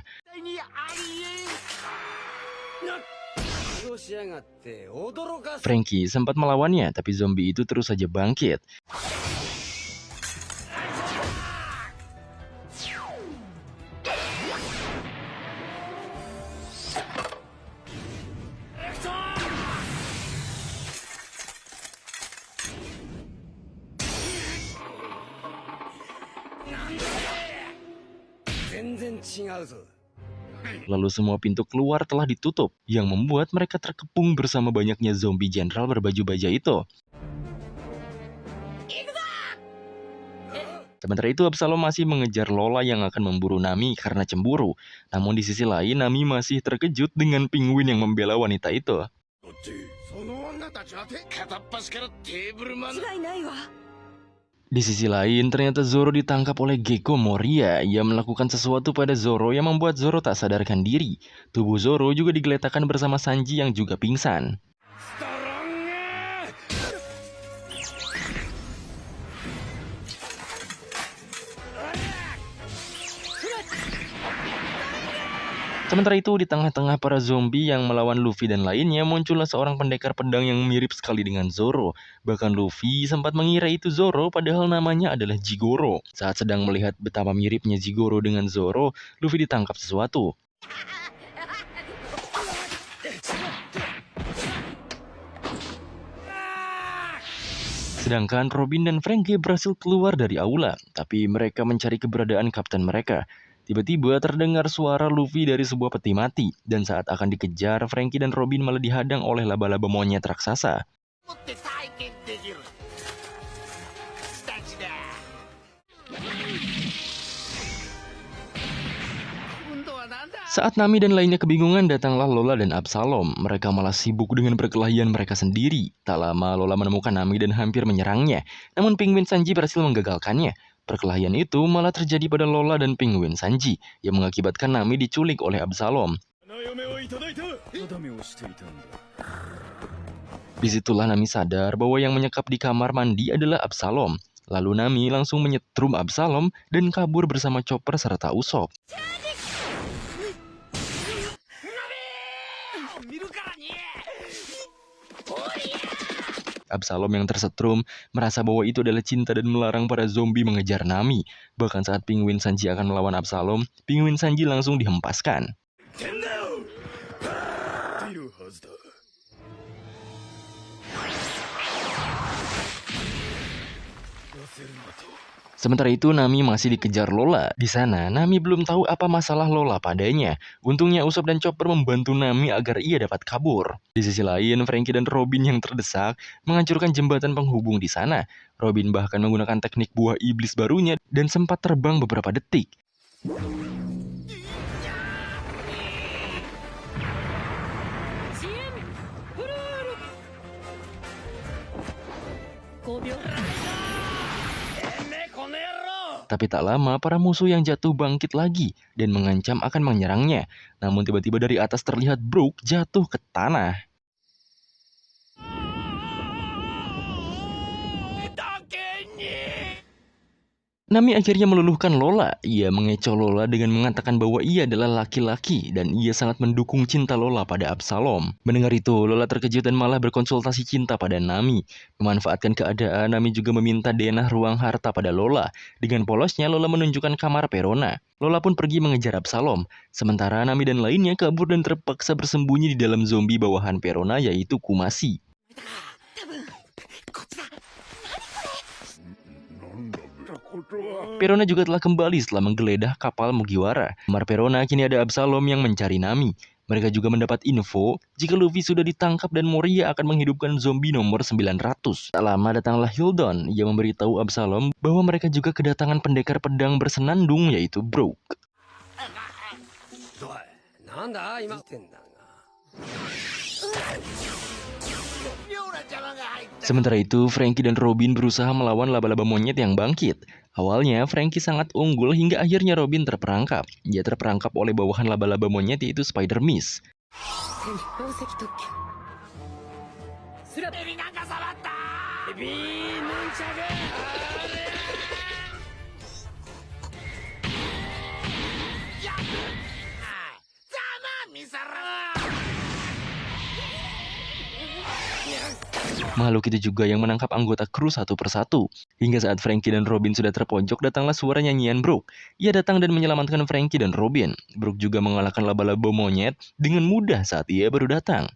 Franky sempat melawannya, tapi zombie itu terus saja bangkit. Lalu semua pintu keluar telah ditutup, yang membuat mereka terkepung bersama banyaknya zombie jenderal berbaju baja itu. Sementara itu Absalom masih mengejar Lola yang akan memburu Nami karena cemburu. Namun di sisi lain Nami masih terkejut dengan penguin yang membela wanita itu. Di sisi lain ternyata Zoro ditangkap oleh Gekko Moria. Ia melakukan sesuatu pada Zoro yang membuat Zoro tak sadarkan diri. Tubuh Zoro juga digeletakkan bersama Sanji yang juga pingsan. Sementara itu, di tengah-tengah para zombie yang melawan Luffy dan lainnya, muncullah seorang pendekar pedang yang mirip sekali dengan Zoro. Bahkan Luffy sempat mengira itu Zoro, padahal namanya adalah Jigoro. Saat sedang melihat betapa miripnya Jigoro dengan Zoro, Luffy ditangkap sesuatu. Sedangkan Robin dan Franky berhasil keluar dari aula, tapi mereka mencari keberadaan kapten mereka. Tiba-tiba terdengar suara Luffy dari sebuah peti mati, dan saat akan dikejar, Franky dan Robin malah dihadang oleh laba-laba monyet raksasa. Saat Nami dan lainnya kebingungan, datanglah Lola dan Absalom. Mereka malah sibuk dengan perkelahian mereka sendiri. Tak lama Lola menemukan Nami dan hampir menyerangnya. Namun penguin Sanji berhasil menggagalkannya. Perkelahian itu malah terjadi pada Lola dan penguin Sanji, yang mengakibatkan Nami diculik oleh Absalom. Disitulah Nami sadar bahwa yang menyekap di kamar mandi adalah Absalom. Lalu Nami langsung menyetrum Absalom dan kabur bersama Chopper serta Usopp. Absalom yang tersetrum merasa bahwa itu adalah cinta dan melarang para zombie mengejar Nami. Bahkan saat Penguin Sanji akan melawan Absalom, Penguin Sanji langsung dihempaskan. Sementara itu Nami masih dikejar Lola. Di sana Nami belum tahu apa masalah Lola padanya. Untungnya Usopp dan Chopper membantu Nami agar ia dapat kabur. Di sisi lain, Franky dan Robin yang terdesak menghancurkan jembatan penghubung di sana. Robin bahkan menggunakan teknik buah iblis barunya dan sempat terbang beberapa detik. Tapi tak lama, para musuh yang jatuh bangkit lagi dan mengancam akan menyerangnya. Namun tiba-tiba dari atas terlihat Brook jatuh ke tanah. Nami akhirnya meluluhkan Lola. Ia mengecoh Lola dengan mengatakan bahwa ia adalah laki-laki dan ia sangat mendukung cinta Lola pada Absalom. Mendengar itu, Lola terkejut dan malah berkonsultasi cinta pada Nami. Memanfaatkan keadaan, Nami juga meminta denah ruang harta pada Lola. Dengan polosnya, Lola menunjukkan kamar Perona. Lola pun pergi mengejar Absalom. Sementara Nami dan lainnya kabur dan terpaksa bersembunyi di dalam zombie bawahan Perona, yaitu Kumasi. Perona juga telah kembali setelah menggeledah kapal Mugiwara. Kamar Perona kini ada Absalom yang mencari Nami. Mereka juga mendapat info jika Luffy sudah ditangkap dan Moria akan menghidupkan zombie nomor 900. Tak lama datanglah Hildon yang memberitahu Absalom bahwa mereka juga kedatangan pendekar pedang bersenandung yaitu Brook. Sementara itu, Franky dan Robin berusaha melawan laba-laba monyet yang bangkit. Awalnya, Franky sangat unggul hingga akhirnya Robin terperangkap. Dia terperangkap oleh bawahan laba-laba monyet yaitu Spider Mist. Makhluk itu juga yang menangkap anggota kru satu persatu. Hingga saat Franky dan Robin sudah terpojok, datanglah suara nyanyian Brook. Ia datang dan menyelamatkan Franky dan Robin. Brook juga mengalahkan laba-laba monyet dengan mudah saat ia baru datang.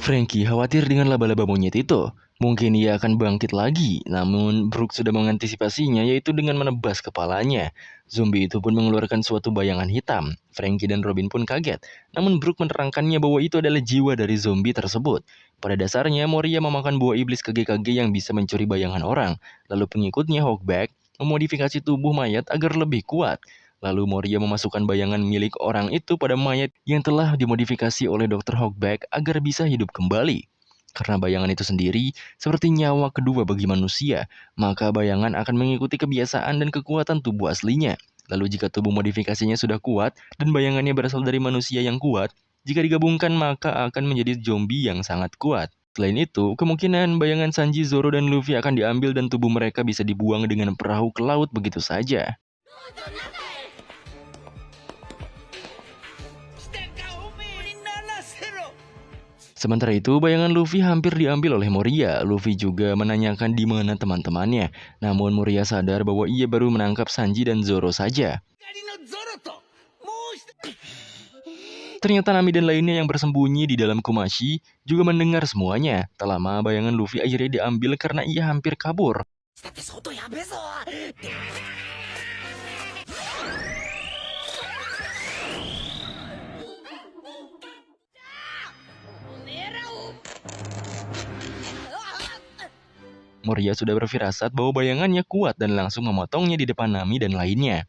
Franky khawatir dengan laba-laba monyet itu. Mungkin ia akan bangkit lagi, namun Brook sudah mengantisipasinya yaitu dengan menebas kepalanya. Zombie itu pun mengeluarkan suatu bayangan hitam. Franky dan Robin pun kaget, namun Brook menerangkannya bahwa itu adalah jiwa dari zombie tersebut. Pada dasarnya, Moria memakan buah iblis KG-KG yang bisa mencuri bayangan orang. Lalu pengikutnya Hawkback memodifikasi tubuh mayat agar lebih kuat. Lalu Moria memasukkan bayangan milik orang itu pada mayat yang telah dimodifikasi oleh Dr. Hawkback agar bisa hidup kembali. Karena bayangan itu sendiri seperti nyawa kedua bagi manusia, maka bayangan akan mengikuti kebiasaan dan kekuatan tubuh aslinya. Lalu jika tubuh modifikasinya sudah kuat dan bayangannya berasal dari manusia yang kuat, jika digabungkan maka akan menjadi zombie yang sangat kuat. Selain itu, kemungkinan bayangan Sanji, Zoro, dan Luffy akan diambil dan tubuh mereka bisa dibuang dengan perahu ke laut begitu saja. Sementara itu, bayangan Luffy hampir diambil oleh Moria. Luffy juga menanyakan di mana teman-temannya. Namun Moria sadar bahwa ia baru menangkap Sanji dan Zoro saja. Ternyata Nami dan lainnya yang bersembunyi di dalam Kumashi juga mendengar semuanya. Tak lama, bayangan Luffy akhirnya diambil karena ia hampir kabur. Moria sudah berfirasat bahwa bayangannya kuat dan langsung memotongnya di depan Nami dan lainnya.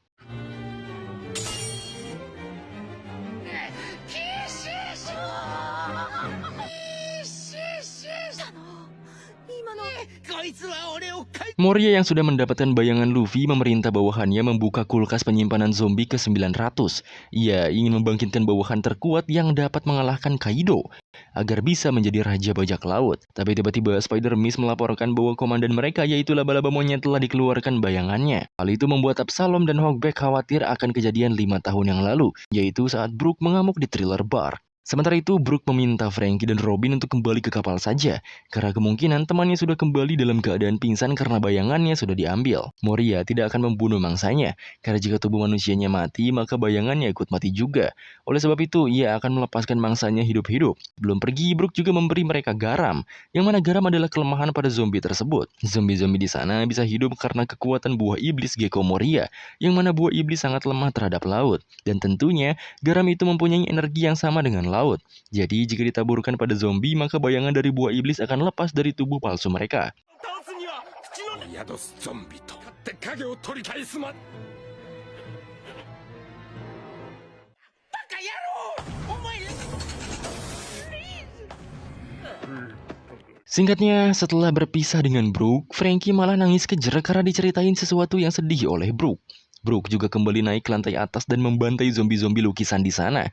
Moria yang sudah mendapatkan bayangan Luffy memerintah bawahannya membuka kulkas penyimpanan zombie ke-900. Ia ingin membangkitkan bawahan terkuat yang dapat mengalahkan Kaido agar bisa menjadi raja bajak laut. Tapi tiba-tiba Spider-Mist melaporkan bahwa komandan mereka yaitu laba-laba monyet telah dikeluarkan bayangannya. Hal itu membuat Absalom dan Hawkback khawatir akan kejadian 5 tahun yang lalu, yaitu saat Brook mengamuk di Thriller Bar. Sementara itu, Brook meminta Franky dan Robin untuk kembali ke kapal saja, karena kemungkinan temannya sudah kembali dalam keadaan pingsan karena bayangannya sudah diambil. Moria tidak akan membunuh mangsanya, karena jika tubuh manusianya mati, maka bayangannya ikut mati juga. Oleh sebab itu, ia akan melepaskan mangsanya hidup-hidup. Belum pergi, Brook juga memberi mereka garam, yang mana garam adalah kelemahan pada zombie tersebut. Zombie-zombie di sana bisa hidup karena kekuatan buah iblis Gecko Moria, yang mana buah iblis sangat lemah terhadap laut. Dan tentunya, garam itu mempunyai energi yang sama dengan laut. Jadi jika ditaburkan pada zombie, maka bayangan dari buah iblis akan lepas dari tubuh palsu mereka. Singkatnya, setelah berpisah dengan Brook, Franky malah nangis kejer karena diceritain sesuatu yang sedih oleh Brook. Brook juga kembali naik ke lantai atas dan membantai zombie-zombie lukisan di sana.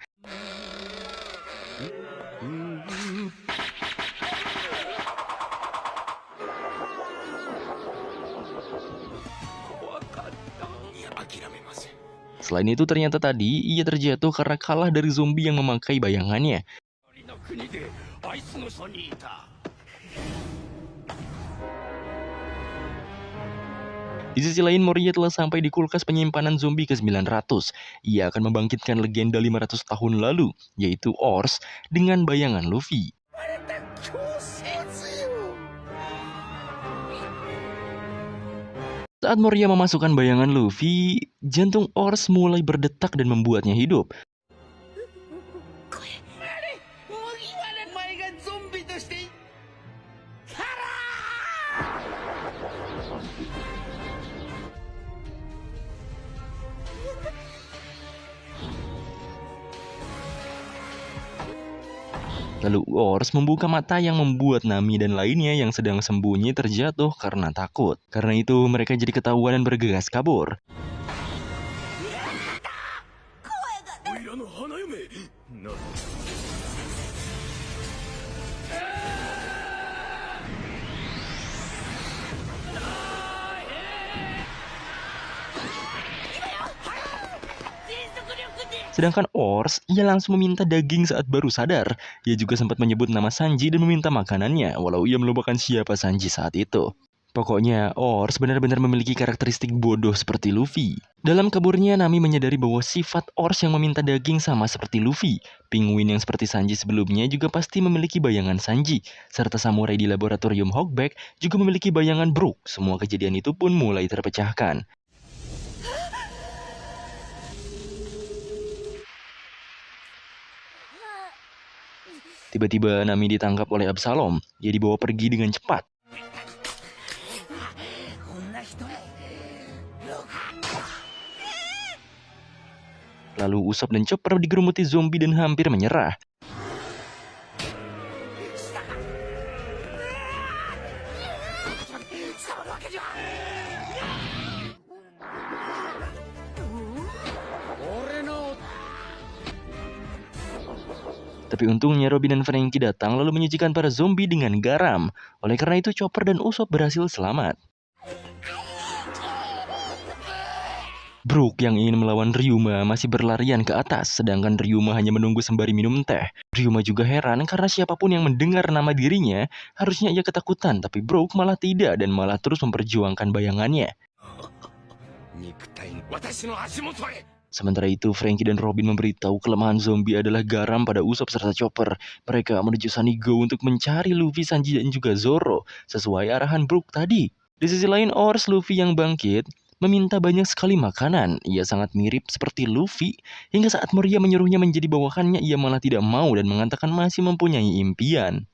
Selain itu ternyata tadi ia terjatuh karena kalah dari zombie yang memakai bayangannya. Di sisi lain, Moria telah sampai di kulkas penyimpanan zombie ke-900. Ia akan membangkitkan legenda 500 tahun lalu, yaitu Ors, dengan bayangan Luffy. Saat Moria memasukkan bayangan Luffy, jantung Ors mulai berdetak dan membuatnya hidup. Lalu Ors membuka mata yang membuat Nami dan lainnya yang sedang sembunyi terjatuh karena takut. Karena itu mereka jadi ketahuan dan bergegas kabur. Sedangkan Ors, ia langsung meminta daging saat baru sadar. Ia juga sempat menyebut nama Sanji dan meminta makanannya, walau ia melupakan siapa Sanji saat itu. Pokoknya, Ors benar-benar memiliki karakteristik bodoh seperti Luffy. Dalam kaburnya, Nami menyadari bahwa sifat Ors yang meminta daging sama seperti Luffy. Penguin yang seperti Sanji sebelumnya juga pasti memiliki bayangan Sanji. Serta samurai di laboratorium Hawkback juga memiliki bayangan Brook. Semua kejadian itu pun mulai terpecahkan. Tiba-tiba Nami ditangkap oleh Absalom. Dia dibawa pergi dengan cepat. Lalu Usopp dan Chopper digerumuti zombie dan hampir menyerah. Tapi untungnya Robin dan Franky datang lalu menyucikan para zombie dengan garam. Oleh karena itu Chopper dan Usopp berhasil selamat. Brook yang ingin melawan Ryuma masih berlarian ke atas, sedangkan Ryuma hanya menunggu sembari minum teh. Ryuma juga heran karena siapapun yang mendengar nama dirinya, harusnya ia ketakutan, tapi Brook malah tidak dan malah terus memperjuangkan bayangannya. Sementara itu, Franky dan Robin memberitahu kelemahan zombie adalah garam pada Usopp serta Chopper. Mereka menuju Sunny Go untuk mencari Luffy, Sanji, dan juga Zoro, sesuai arahan Brook tadi. Di sisi lain, Ors, Luffy yang bangkit, meminta banyak sekali makanan. Ia sangat mirip seperti Luffy, hingga saat Moria menyuruhnya menjadi bawahannya, ia malah tidak mau dan mengatakan masih mempunyai impian.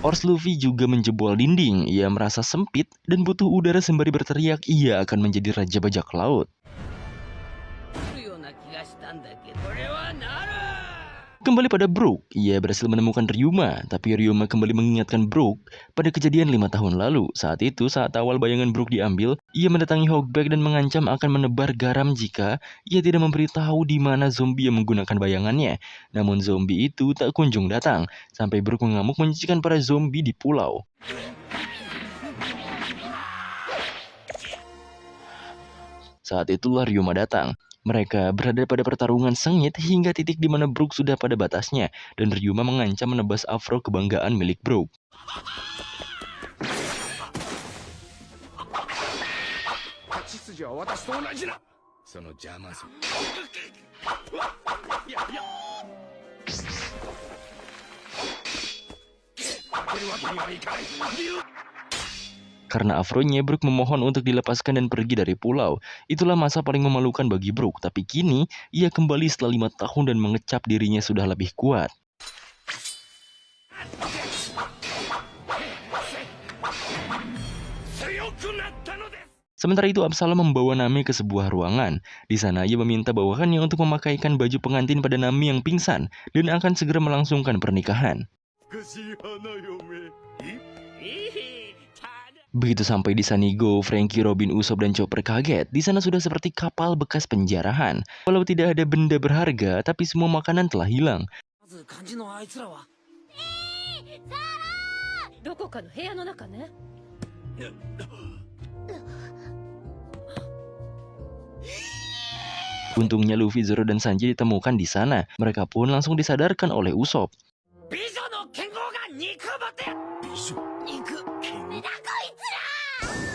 Ors Luffy juga menjebol dinding. Ia merasa sempit dan butuh udara sembari berteriak ia akan menjadi raja bajak laut. Kembali pada Brook, ia berhasil menemukan Ryuma, tapi Ryuma kembali mengingatkan Brook pada kejadian 5 tahun lalu. Saat itu, saat awal bayangan Brook diambil, ia mendatangi Hogback dan mengancam akan menebar garam jika ia tidak memberitahu di mana zombie yang menggunakan bayangannya. Namun zombie itu tak kunjung datang, sampai Brook mengamuk menyisihkan para zombie di pulau. Saat itulah Ryuma datang. Mereka berada pada pertarungan sengit hingga titik di mana Brook sudah pada batasnya, dan Ryuma mengancam menebas afro kebanggaan milik Brook. Karena afronya, Brook memohon untuk dilepaskan dan pergi dari pulau. Itulah masa paling memalukan bagi Brook, tapi kini ia kembali setelah 5 tahun dan mengecap dirinya sudah lebih kuat. Sementara itu, Absalom membawa Nami ke sebuah ruangan. Di sana ia meminta bawahannya untuk memakaikan baju pengantin pada Nami yang pingsan dan akan segera melangsungkan pernikahan. Begitu sampai di Sanigo, Franky, Robin, Usopp, dan Chopper kaget. Di sana sudah seperti kapal bekas penjarahan. Walau tidak ada benda berharga, tapi semua makanan telah hilang. Untungnya Luffy, Zoro, dan Sanji ditemukan di sana. Mereka pun langsung disadarkan oleh Usopp.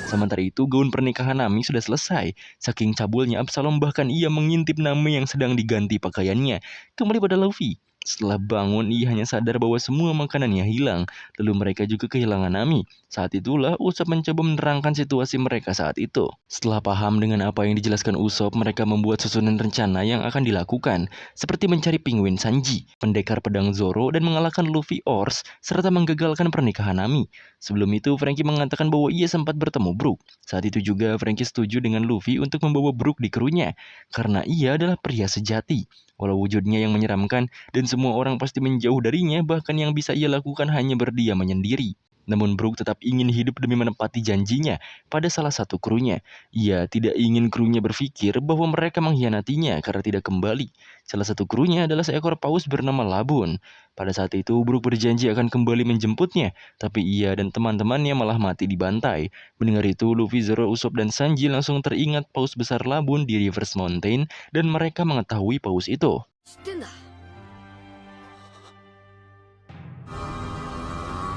Sementara itu, gaun pernikahan Nami sudah selesai. Saking cabulnya Absalom, bahkan ia mengintip Nami yang sedang diganti pakaiannya. Kembali pada Luffy. Setelah bangun, ia hanya sadar bahwa semua makanannya hilang. Lalu mereka juga kehilangan Nami. Saat itulah Usopp mencoba menerangkan situasi mereka saat itu. Setelah paham dengan apa yang dijelaskan Usopp, mereka membuat susunan rencana yang akan dilakukan. Seperti mencari penguin Sanji, pendekar pedang Zoro, dan mengalahkan Luffy Ors, serta menggagalkan pernikahan Nami. Sebelum itu, Franky mengatakan bahwa ia sempat bertemu Brook. Saat itu juga, Franky setuju dengan Luffy untuk membawa Brook di krunya. Karena ia adalah pria sejati. Walau wujudnya yang menyeramkan dan semua orang pasti menjauh darinya, bahkan yang bisa ia lakukan hanya berdiam menyendiri. Namun Brook tetap ingin hidup demi menepati janjinya pada salah satu krunya. Ia tidak ingin krunya berpikir bahwa mereka mengkhianatinya karena tidak kembali. Salah satu krunya adalah seekor paus bernama Labun. Pada saat itu Brook berjanji akan kembali menjemputnya, tapi ia dan teman-temannya malah mati dibantai. Mendengar itu, Luffy, Zoro, Usopp, dan Sanji langsung teringat paus besar Labun di Reverse Mountain dan mereka mengetahui paus itu.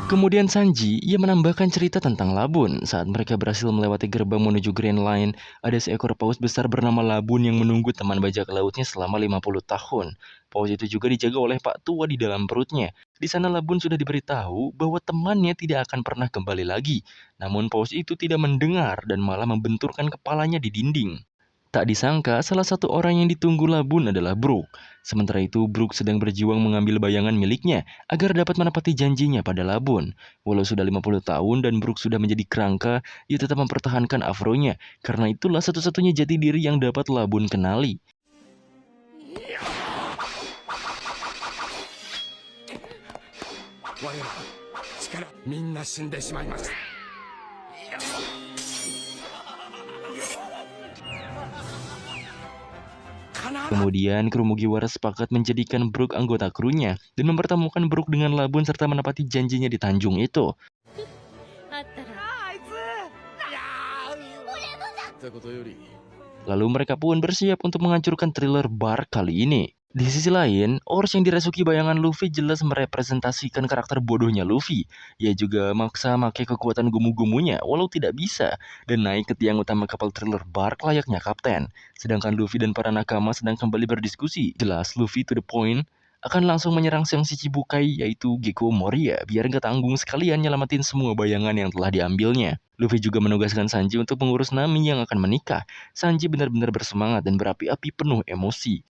Kemudian Sanji, ia menambahkan cerita tentang Labun. Saat mereka berhasil melewati gerbang menuju Grand Line, ada seekor paus besar bernama Labun yang menunggu teman bajak lautnya selama 50 tahun. Paus itu juga dijaga oleh Pak Tua di dalam perutnya. Di sana Labun sudah diberitahu bahwa temannya tidak akan pernah kembali lagi. Namun paus itu tidak mendengar dan malah membenturkan kepalanya di dinding. Tak disangka, salah satu orang yang ditunggu Labun adalah Brook. Sementara itu, Brook sedang berjuang mengambil bayangan miliknya agar dapat menepati janjinya pada Labun. Walau sudah 50 tahun dan Brook sudah menjadi kerangka, ia tetap mempertahankan afronya. Karena itulah satu-satunya jati diri yang dapat Labun kenali. Kemudian kru Mugiwara sepakat menjadikan Brook anggota krunya dan mempertemukan Brook dengan Labun serta menepati janjinya di Tanjung itu. Lalu mereka pun bersiap untuk menghancurkan Thriller Bark kali ini. Di sisi lain, Ors yang dirasuki bayangan Luffy jelas merepresentasikan karakter bodohnya Luffy. Ia juga maksa pakai kekuatan gumu-gumunya walau tidak bisa dan naik ke tiang utama kapal Thriller Bark layaknya kapten. Sedangkan Luffy dan para nakama sedang kembali berdiskusi. Jelas Luffy to the point akan langsung menyerang sang Shichibukai yaitu Gekko Moria biar nggak tanggung sekalian nyelamatin semua bayangan yang telah diambilnya. Luffy juga menugaskan Sanji untuk mengurus Nami yang akan menikah. Sanji benar-benar bersemangat dan berapi-api penuh emosi.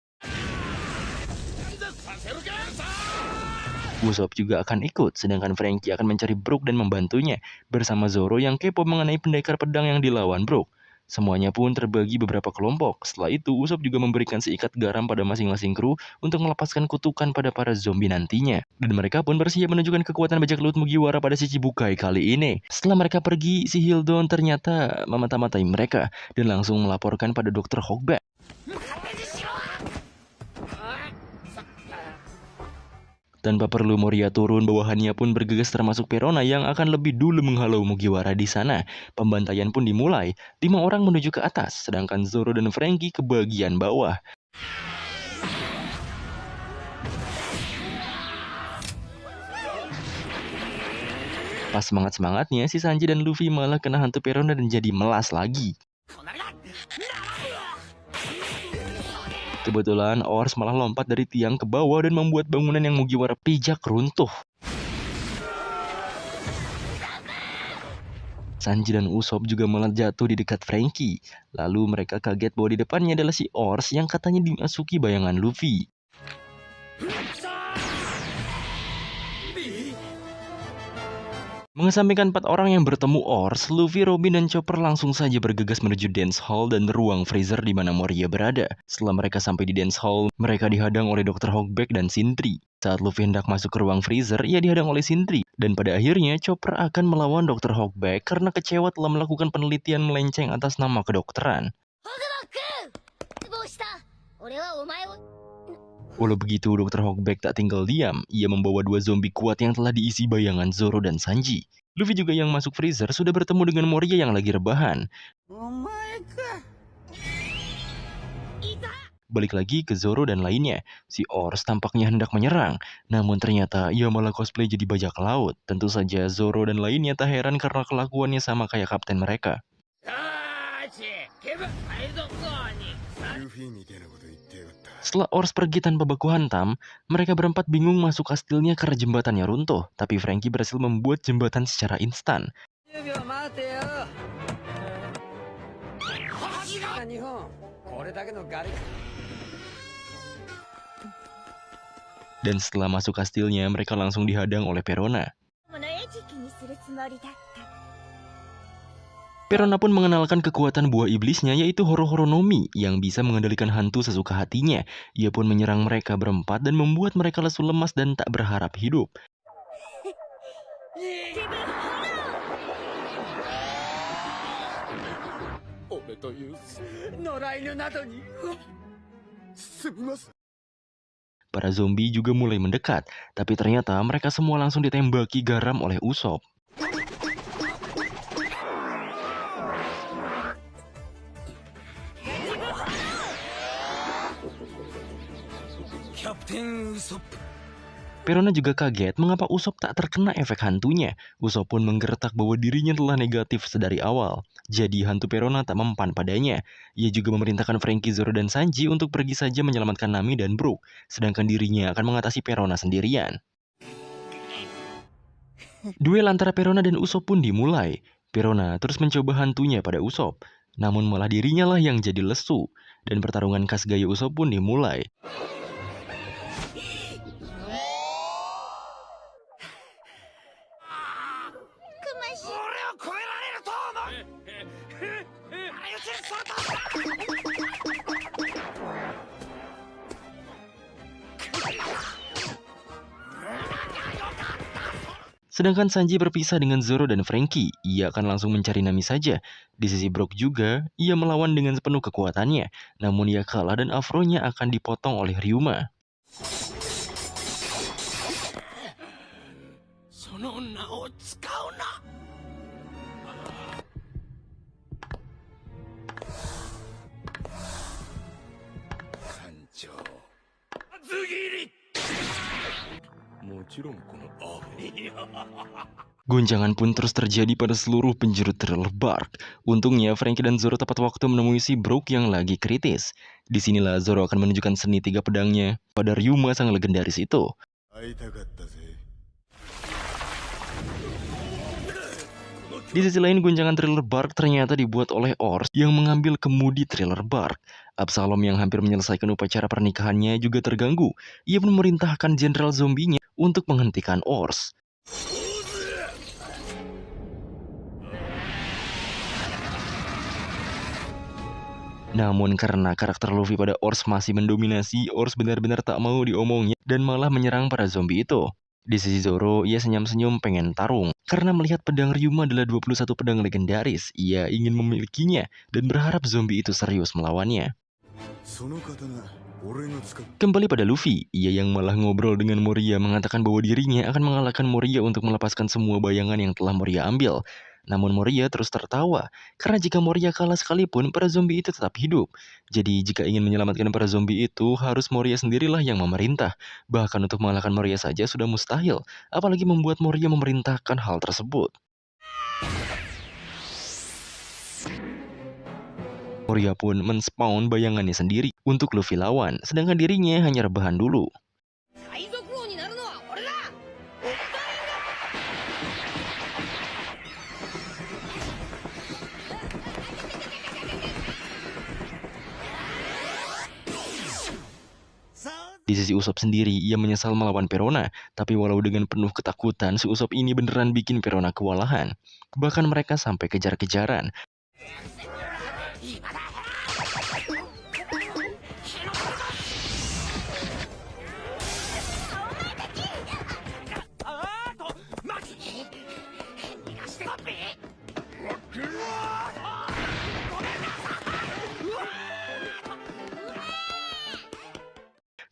Usopp juga akan ikut, sedangkan Franky akan mencari Brook dan membantunya bersama Zoro yang kepo mengenai pendekar pedang yang dilawan Brook. Semuanya pun terbagi beberapa kelompok. Setelah itu, Usopp juga memberikan seikat garam pada masing-masing kru untuk melepaskan kutukan pada para zombie nantinya. Dan mereka pun bersiap menunjukkan kekuatan bajak laut Mugiwara pada si Chichibukai kali ini. Setelah mereka pergi, si Hildon ternyata memata-matai mereka dan langsung melaporkan pada Dr. Hogback. Tanpa perlu Moria turun, bawahannya pun bergegas termasuk Perona yang akan lebih dulu menghalau Mugiwara di sana. Pembantaian pun dimulai, 5 orang menuju ke atas, sedangkan Zoro dan Franky ke bagian bawah. Pas semangat-semangatnya, si Sanji dan Luffy malah kena hantu Perona dan jadi melas lagi. Kebetulan Ors malah lompat dari tiang ke bawah dan membuat bangunan yang Mugiwara pijak runtuh. Sanji dan Usopp juga malah jatuh di dekat Franky. Lalu mereka kaget bahwa di depannya adalah si Ors yang katanya dimasuki bayangan Luffy. Mengesampingkan 4 orang yang bertemu Ors, Luffy, Robin, dan Chopper langsung saja bergegas menuju dance hall dan ruang freezer di mana Moria berada. Setelah mereka sampai di dance hall, mereka dihadang oleh Dr. Hogback dan Sindri. Saat Luffy hendak masuk ke ruang freezer, ia dihadang oleh Sindri. Dan pada akhirnya, Chopper akan melawan Dr. Hogback karena kecewa telah melakukan penelitian melenceng atas nama kedokteran. Walau begitu, Dr. Hogback tak tinggal diam. Ia membawa 2 zombie kuat yang telah diisi bayangan Zoro dan Sanji. Luffy juga yang masuk freezer sudah bertemu dengan Moria yang lagi rebahan. Balik lagi ke Zoro dan lainnya. Si Ors tampaknya hendak menyerang. Namun ternyata ia malah cosplay jadi bajak laut. Tentu saja Zoro dan lainnya tak heran karena kelakuannya sama kayak kapten mereka. Setelah Ors pergi tanpa baku hantam, mereka berempat bingung masuk kastilnya karena jembatannya runtuh. Tapi Franky berhasil membuat jembatan secara instan. Dan setelah masuk kastilnya, mereka langsung dihadang oleh Perona. Perona pun mengenalkan kekuatan buah iblisnya yaitu Horo-Horonomi yang bisa mengendalikan hantu sesuka hatinya. Ia pun menyerang mereka berempat dan membuat mereka lesu lemas dan tak berharap hidup. Para zombie juga mulai mendekat, tapi ternyata mereka semua langsung ditembaki garam oleh Usopp. Perona juga kaget mengapa Usopp tak terkena efek hantunya. Usopp pun menggertak bahwa dirinya telah negatif sedari awal. Jadi hantu Perona tak mempan padanya. Ia juga memerintahkan Franky, Zoro, dan Sanji untuk pergi saja menyelamatkan Nami dan Brook. Sedangkan dirinya akan mengatasi Perona sendirian. Duel antara Perona dan Usopp pun dimulai. Perona terus mencoba hantunya pada Usopp. Namun malah dirinya lah yang jadi lesu. Dan pertarungan khas gaya Usopp pun dimulai. Sedangkan Sanji berpisah dengan Zoro dan Franky. Ia akan langsung mencari Nami saja. Di sisi Brook juga, ia melawan dengan sepenuh kekuatannya. Namun ia kalah dan afronya akan dipotong oleh Ryuma. Gonjangan pun terus terjadi pada seluruh penjuru Thriller Bark. Untungnya Franky dan Zoro tepat waktu menemui si Brook yang lagi kritis. Disinilah Zoro akan menunjukkan seni 3 pedangnya pada Ryuma sang legendaris itu. Di sisi lain, gonjangan Thriller Bark ternyata dibuat oleh Ors yang mengambil kemudi Thriller Bark. Absalom yang hampir menyelesaikan upacara pernikahannya juga terganggu. Ia pun memerintahkan jenderal zombinya untuk menghentikan Ors. Namun karena karakter Luffy pada Ors masih mendominasi, Ors benar-benar tak mau diomongin dan malah menyerang para zombie itu. Di sisi Zoro, ia senyum-senyum pengen tarung. Karena melihat pedang Ryuma adalah 21 pedang legendaris, ia ingin memilikinya dan berharap zombie itu serius melawannya. Kembali pada Luffy, ia yang malah ngobrol dengan Moria mengatakan bahwa dirinya akan mengalahkan Moria untuk melepaskan semua bayangan yang telah Moria ambil. Namun Moria terus tertawa, karena jika Moria kalah sekalipun, para zombie itu tetap hidup. Jadi jika ingin menyelamatkan para zombie itu, harus Moria sendirilah yang memerintah. Bahkan untuk mengalahkan Moria saja sudah mustahil, apalagi membuat Moria memerintahkan hal tersebut. Moria pun men-spawn bayangannya sendiri untuk Luffy lawan, sedangkan dirinya hanya rebahan dulu. Di sisi Usopp sendiri, ia menyesal melawan Perona, tapi walau dengan penuh ketakutan, si Usopp ini beneran bikin Perona kewalahan. Bahkan mereka sampai kejar-kejaran.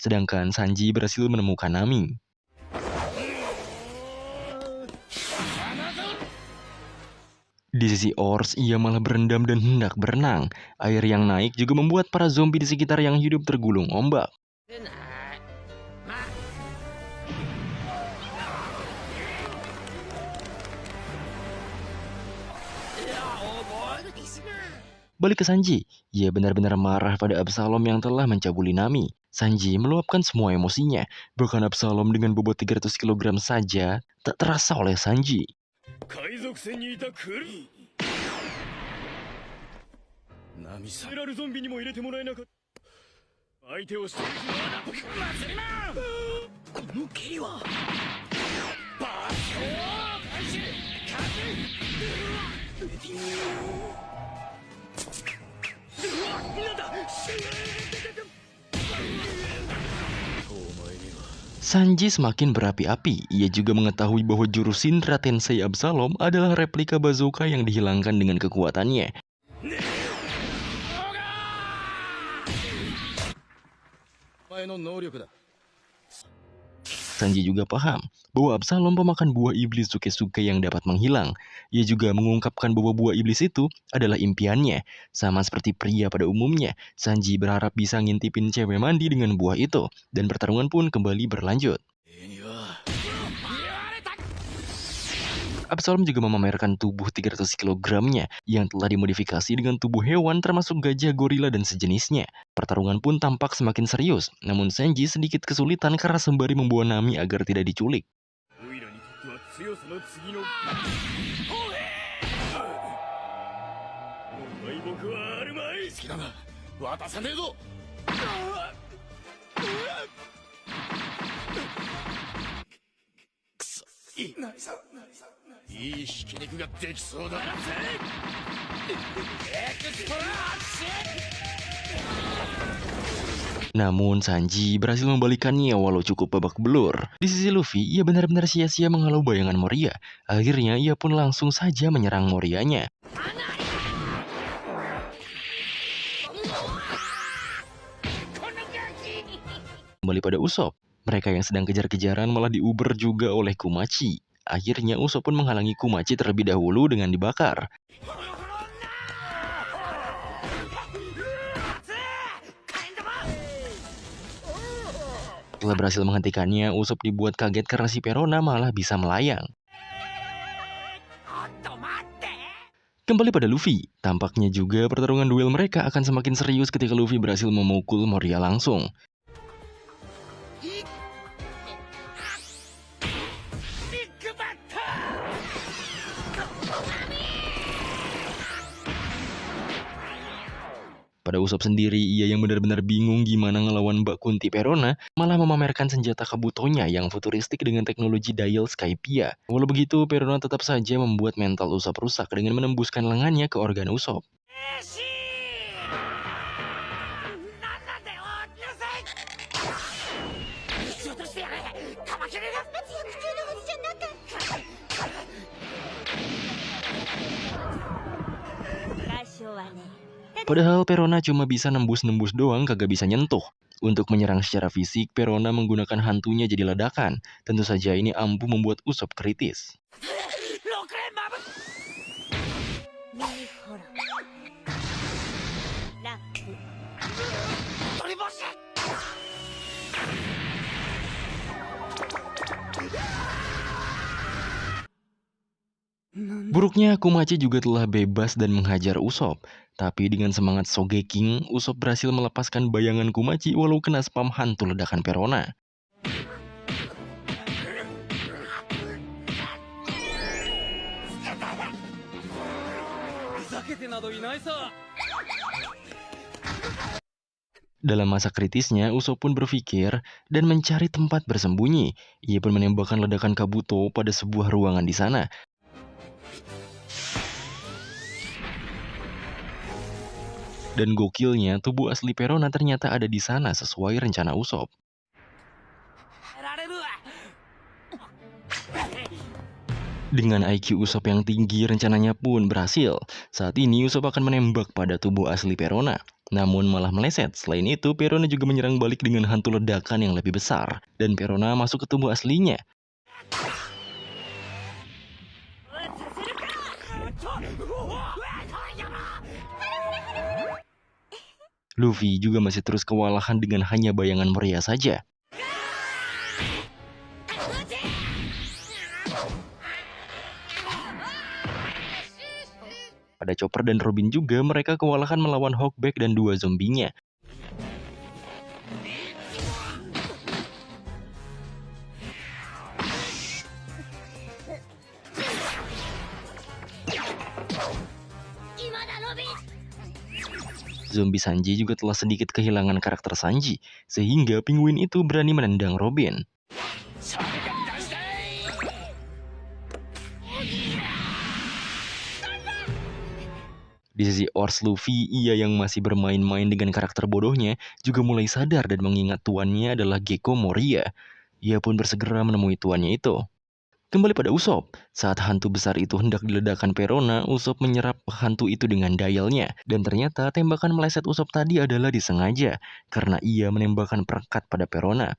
Sedangkan Sanji berhasil menemukan Nami. Di sisi Ors, ia malah berendam dan hendak berenang. Air yang naik juga membuat para zombie di sekitar yang hidup tergulung ombak. Balik ke Sanji, ia benar-benar marah pada Absalom yang telah mencabuli Nami. Sanji meluapkan semua emosinya, bahkan Absalom dengan bobot 300 kg saja tak terasa oleh Sanji. Sanji semakin berapi-api. Ia juga mengetahui bahwa jurus Shinra Tensei Absalom adalah replika bazooka yang dihilangkan dengan kekuatannya. Sanji juga paham bahwa Absalom pemakan buah iblis Suke-Suke yang dapat menghilang. Ia juga mengungkapkan bahwa buah iblis itu adalah impiannya. Sama seperti pria pada umumnya, Sanji berharap bisa ngintipin cewek mandi dengan buah itu. Dan pertarungan pun kembali berlanjut. Absalom juga memamerkan tubuh 300 kg-nya yang telah dimodifikasi dengan tubuh hewan termasuk gajah, gorila, dan sejenisnya. Pertarungan pun tampak semakin serius, namun Sanji sedikit kesulitan karena sembari membawa Nami agar tidak diculik. Namun Sanji berhasil membalikannya walau cukup babak belur. Di sisi Luffy, ia benar-benar sia-sia menghalau bayangan Moria. Akhirnya ia pun langsung saja menyerang Morianya. Kembali pada Usopp, mereka yang sedang kejar-kejaran malah diuber juga oleh Kumaci. Akhirnya Usopp pun menghalangi Kumaci terlebih dahulu dengan dibakar. Setelah berhasil menghentikannya, Usopp dibuat kaget karena si Perona malah bisa melayang. Kembali pada Luffy, tampaknya juga pertarungan duel mereka akan semakin serius ketika Luffy berhasil memukul Moria langsung. Pada Usopp sendiri, ia yang benar-benar bingung gimana ngelawan Mbak Kunti Perona, malah memamerkan senjata Kabutonya yang futuristik dengan teknologi dial Skypia. Walau begitu, Perona tetap saja membuat mental Usopp rusak dengan menembuskan lengannya ke organ Usopp. Padahal Perona cuma bisa nembus-nembus doang, kagak bisa nyentuh. Untuk menyerang secara fisik, Perona menggunakan hantunya jadi ledakan. Tentu saja ini ampuh membuat Usopp kritis. Buruknya, Kumaci juga telah bebas dan menghajar Usopp. Tapi dengan semangat Sogeking, Usopp berhasil melepaskan bayangan Kumaci walau kena spam hantu ledakan Perona. Dalam masa kritisnya, Usopp pun berpikir dan mencari tempat bersembunyi. Ia pun menembakkan ledakan Kabuto pada sebuah ruangan di sana. Dan gokilnya, tubuh asli Perona ternyata ada di sana sesuai rencana Usopp. Dengan IQ Usopp yang tinggi, rencananya pun berhasil. Saat ini Usopp akan menembak pada tubuh asli Perona. Namun malah meleset. Selain itu, Perona juga menyerang balik dengan hantu ledakan yang lebih besar. Dan Perona masuk ke tubuh aslinya. Luffy juga masih terus kewalahan dengan hanya bayangan Moria saja. Pada Chopper dan Robin juga, mereka kewalahan melawan Hawkback dan dua zombinya. Zombie Sanji juga telah sedikit kehilangan karakter Sanji, sehingga penguin itu berani menendang Robin. Di sisi Ors Luffy, ia yang masih bermain-main dengan karakter bodohnya, juga mulai sadar dan mengingat tuannya adalah Gekko Moria. Ia pun bersegera menemui tuannya itu. Kembali pada Usopp, saat hantu besar itu hendak diledakkan Perona, Usopp menyerap hantu itu dengan dialnya. Dan ternyata tembakan meleset Usopp tadi adalah disengaja, karena ia menembakkan perangkat pada Perona.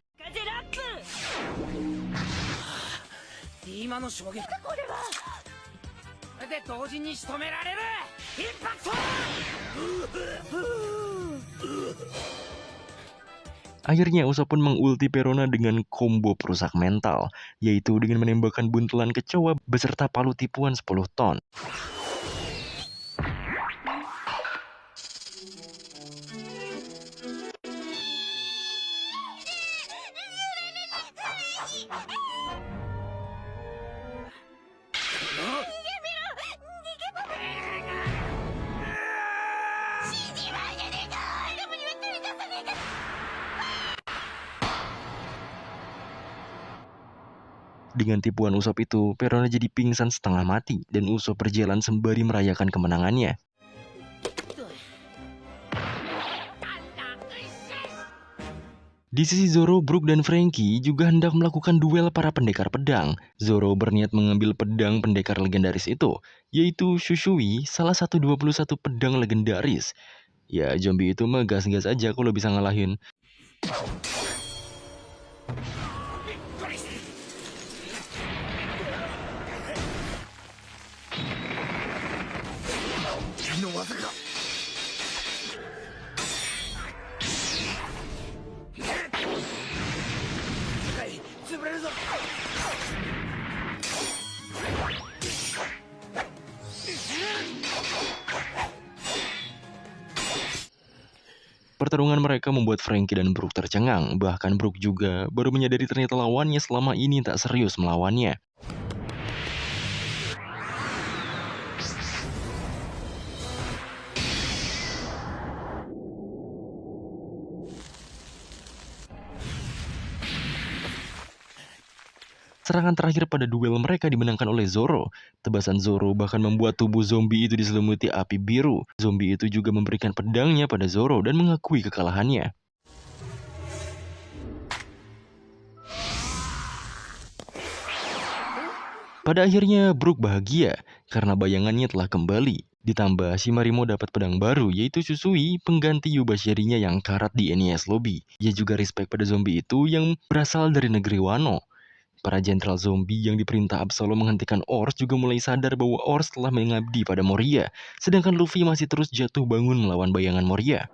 Akhirnya Usopp pun mengulti Perona dengan combo perusak mental, yaitu dengan menembakkan buntelan kecoa beserta palu tipuan 10 ton. Dengan tipuan Usopp itu, Perona jadi pingsan setengah mati, dan Usopp berjalan sembari merayakan kemenangannya. Di sisi Zoro, Brook dan Franky juga hendak melakukan duel para pendekar pedang. Zoro berniat mengambil pedang pendekar legendaris itu, yaitu Shushui, salah satu 21 pedang legendaris. Ya, zombie itu mah gas-gas aja kalau bisa ngalahin. Pertarungan mereka membuat Franky dan Brook tercengang, bahkan Brook juga baru menyadari ternyata lawannya selama ini tak serius melawannya. Serangan terakhir pada duel mereka dimenangkan oleh Zoro. Tebasan Zoro bahkan membuat tubuh zombie itu diselimuti api biru. Zombie itu juga memberikan pedangnya pada Zoro dan mengakui kekalahannya. Pada akhirnya Brook bahagia karena bayangannya telah kembali. Ditambah si Marimo dapat pedang baru yaitu Susui, pengganti Yubashirinya yang karat di NES Lobby. Ia juga respect pada zombie itu yang berasal dari negeri Wano. Para jenderal zombie yang diperintah Absolom menghentikan Ors juga mulai sadar bahwa Ors telah mengabdi pada Moria, sedangkan Luffy masih terus jatuh bangun melawan bayangan Moria.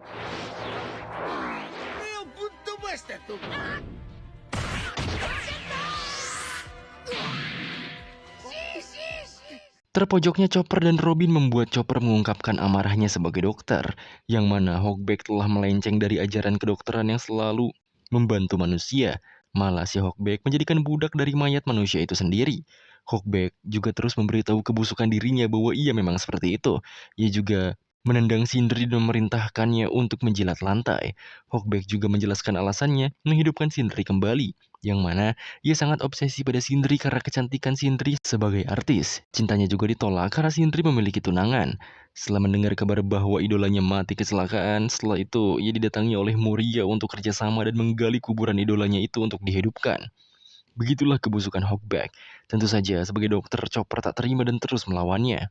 Terpojoknya Chopper dan Robin membuat Chopper mengungkapkan amarahnya sebagai dokter, yang mana Hawkback telah melenceng dari ajaran kedokteran yang selalu membantu manusia. Malah si Hawkback menjadikan budak dari mayat manusia itu sendiri. Hawkback juga terus memberitahu kebusukan dirinya bahwa ia memang seperti itu. Ia juga menendang Sindri dan memerintahkannya untuk menjilat lantai. Hawkback juga menjelaskan alasannya menghidupkan Sindri kembali, yang mana ia sangat obsesi pada Sindri karena kecantikan Sindri sebagai artis. Cintanya juga ditolak karena Sindri memiliki tunangan. Setelah mendengar kabar bahwa idolanya mati kecelakaan, setelah itu ia didatangi oleh Moria untuk kerjasama dan menggali kuburan idolanya itu untuk dihidupkan. Begitulah kebusukan Hawkback. Tentu saja sebagai dokter, Chopper tak terima dan terus melawannya.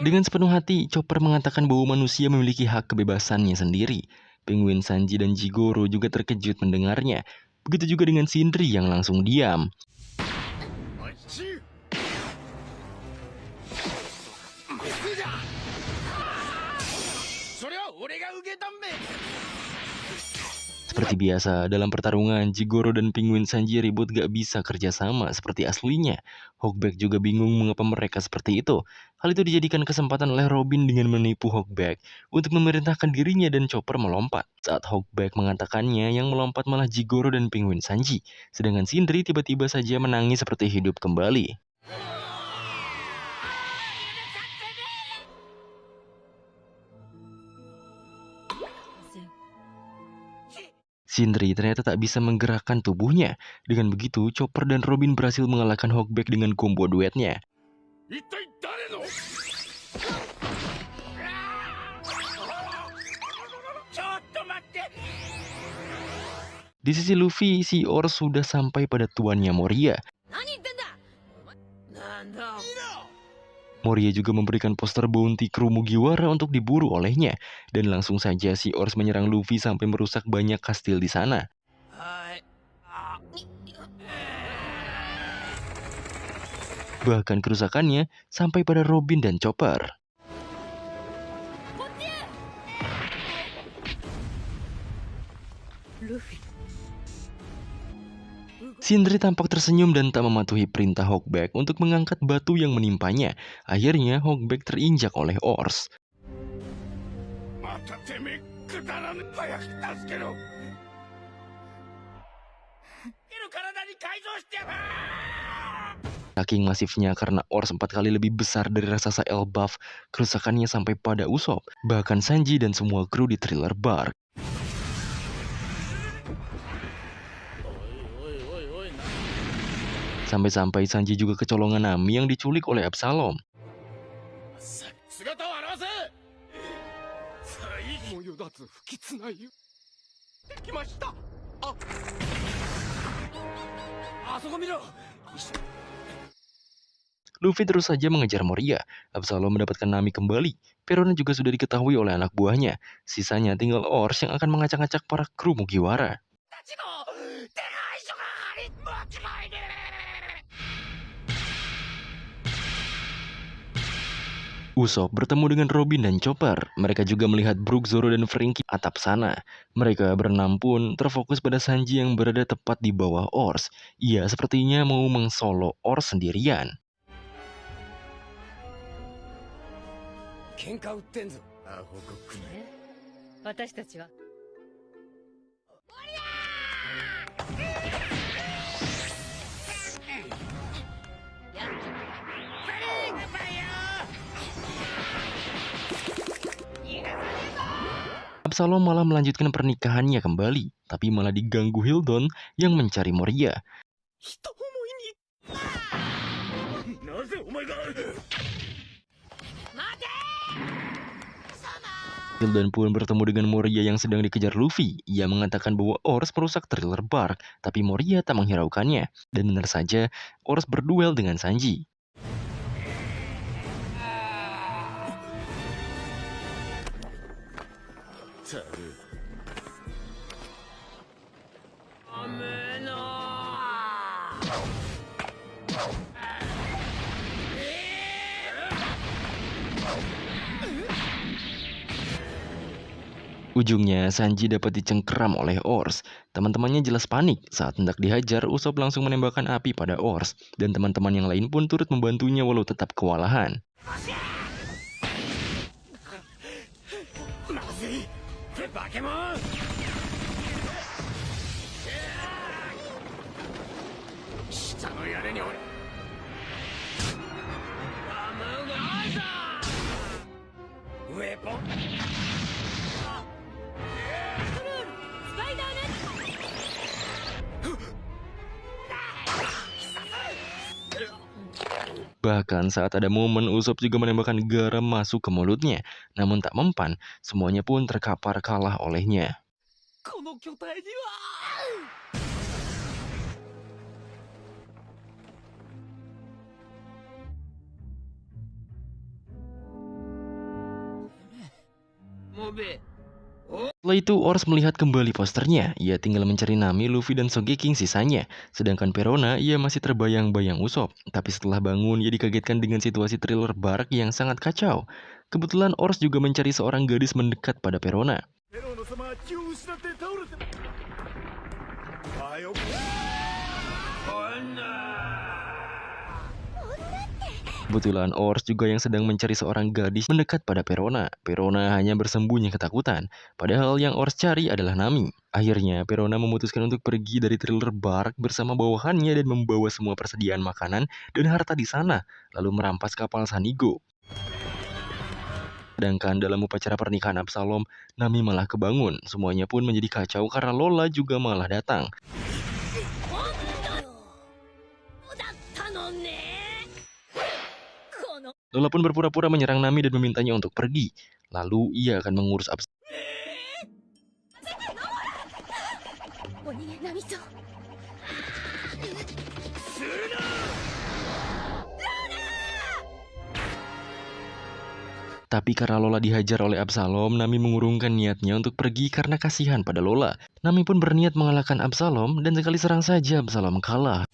Dengan sepenuh hati, Chopper mengatakan bahwa manusia memiliki hak kebebasannya sendiri. Penguin Sanji dan Jigoro juga terkejut mendengarnya. Begitu juga dengan Sindri yang langsung diam. Seperti biasa, dalam pertarungan, Jigoro dan Penguin Sanji ribut gak bisa kerjasama seperti aslinya. Hawkback juga bingung mengapa mereka seperti itu. Hal itu dijadikan kesempatan oleh Robin dengan menipu Hawkback untuk memerintahkan dirinya dan Chopper melompat. Saat Hawkback mengatakannya, yang melompat malah Jigoro dan Penguin Sanji. Sedangkan Sindri tiba-tiba saja menangis seperti hidup kembali. Sindri ternyata tak bisa menggerakkan tubuhnya. Dengan begitu, Chopper dan Robin berhasil mengalahkan Hawkback dengan combo duetnya. Di sisi Luffy, si Ors sudah sampai pada tuannya Moria. Moria juga memberikan poster bounty kru Mugiwara untuk diburu olehnya. Dan langsung saja si Ors menyerang Luffy sampai merusak banyak kastil di sana. Bahkan kerusakannya sampai pada Robin dan Chopper. Sindri tampak tersenyum dan tak mematuhi perintah Hawkback untuk mengangkat batu yang menimpanya. Akhirnya Hawkback terinjak oleh Ors. Saking masifnya karena Ors 4 kali lebih besar dari raksasa Elbaf, kerusakannya sampai pada Usopp. Bahkan Sanji dan semua kru di Thriller Bark. Sampai-sampai Sanji juga kecolongan Nami yang diculik oleh Absalom. Luffy terus saja mengejar Moria. Absalom mendapatkan Nami kembali. Perona juga sudah diketahui oleh anak buahnya. Sisanya tinggal Ors yang akan mengacak-acak para kru Mugiwara. Usopp bertemu dengan Robin dan Chopper. Mereka juga melihat Brook, Zoro, dan Franky atap sana. Mereka berenam pun terfokus pada Sanji yang berada tepat di bawah Ors. Ia sepertinya mau mengsolo Ors sendirian. Absalom malah melanjutkan pernikahannya kembali, tapi malah diganggu Hildon yang mencari Moria. Tilden pun bertemu dengan Moria yang sedang dikejar Luffy. Ia mengatakan bahwa Ors merusak Thriller Bark, tapi Moria tak menghiraukannya. Dan benar saja, Ors berduel dengan Sanji. Ujungnya, Sanji dapat dicengkeram oleh Ors. Teman-temannya jelas panik. Saat hendak dihajar, Usopp langsung menembakkan api pada Ors. Dan teman-teman yang lain pun turut membantunya walau tetap kewalahan. Bahkan saat ada momen Usopp juga menembakkan garam masuk ke mulutnya. Namun tak mempan, semuanya pun terkapar kalah olehnya. Setelah itu, Ors melihat kembali posternya. Ia tinggal mencari Nami, Luffy, dan Sogeking sisanya. Sedangkan Perona, ia masih terbayang-bayang Usopp. Tapi setelah bangun, ia dikagetkan dengan situasi Thriller Bark yang sangat kacau. Kebetulan Ors juga mencari seorang gadis mendekat pada Perona. Kebetulan Ors juga yang sedang mencari seorang gadis mendekat pada Perona. Perona hanya bersembunyi ketakutan. Padahal yang Ors cari adalah Nami. Akhirnya, Perona memutuskan untuk pergi dari Thriller Bark bersama bawahannya dan membawa semua persediaan makanan dan harta di sana, lalu merampas kapal Sanigo. Sedangkan dalam upacara pernikahan Absalom, Nami malah kebangun. Semuanya pun menjadi kacau karena Lola juga malah datang. Lola pun berpura-pura menyerang Nami dan memintanya untuk pergi. Lalu ia akan mengurus Absalom. Tapi karena Lola dihajar oleh Absalom, Nami mengurungkan niatnya untuk pergi karena kasihan pada Lola. Nami pun berniat mengalahkan Absalom dan sekali serang saja Absalom kalah.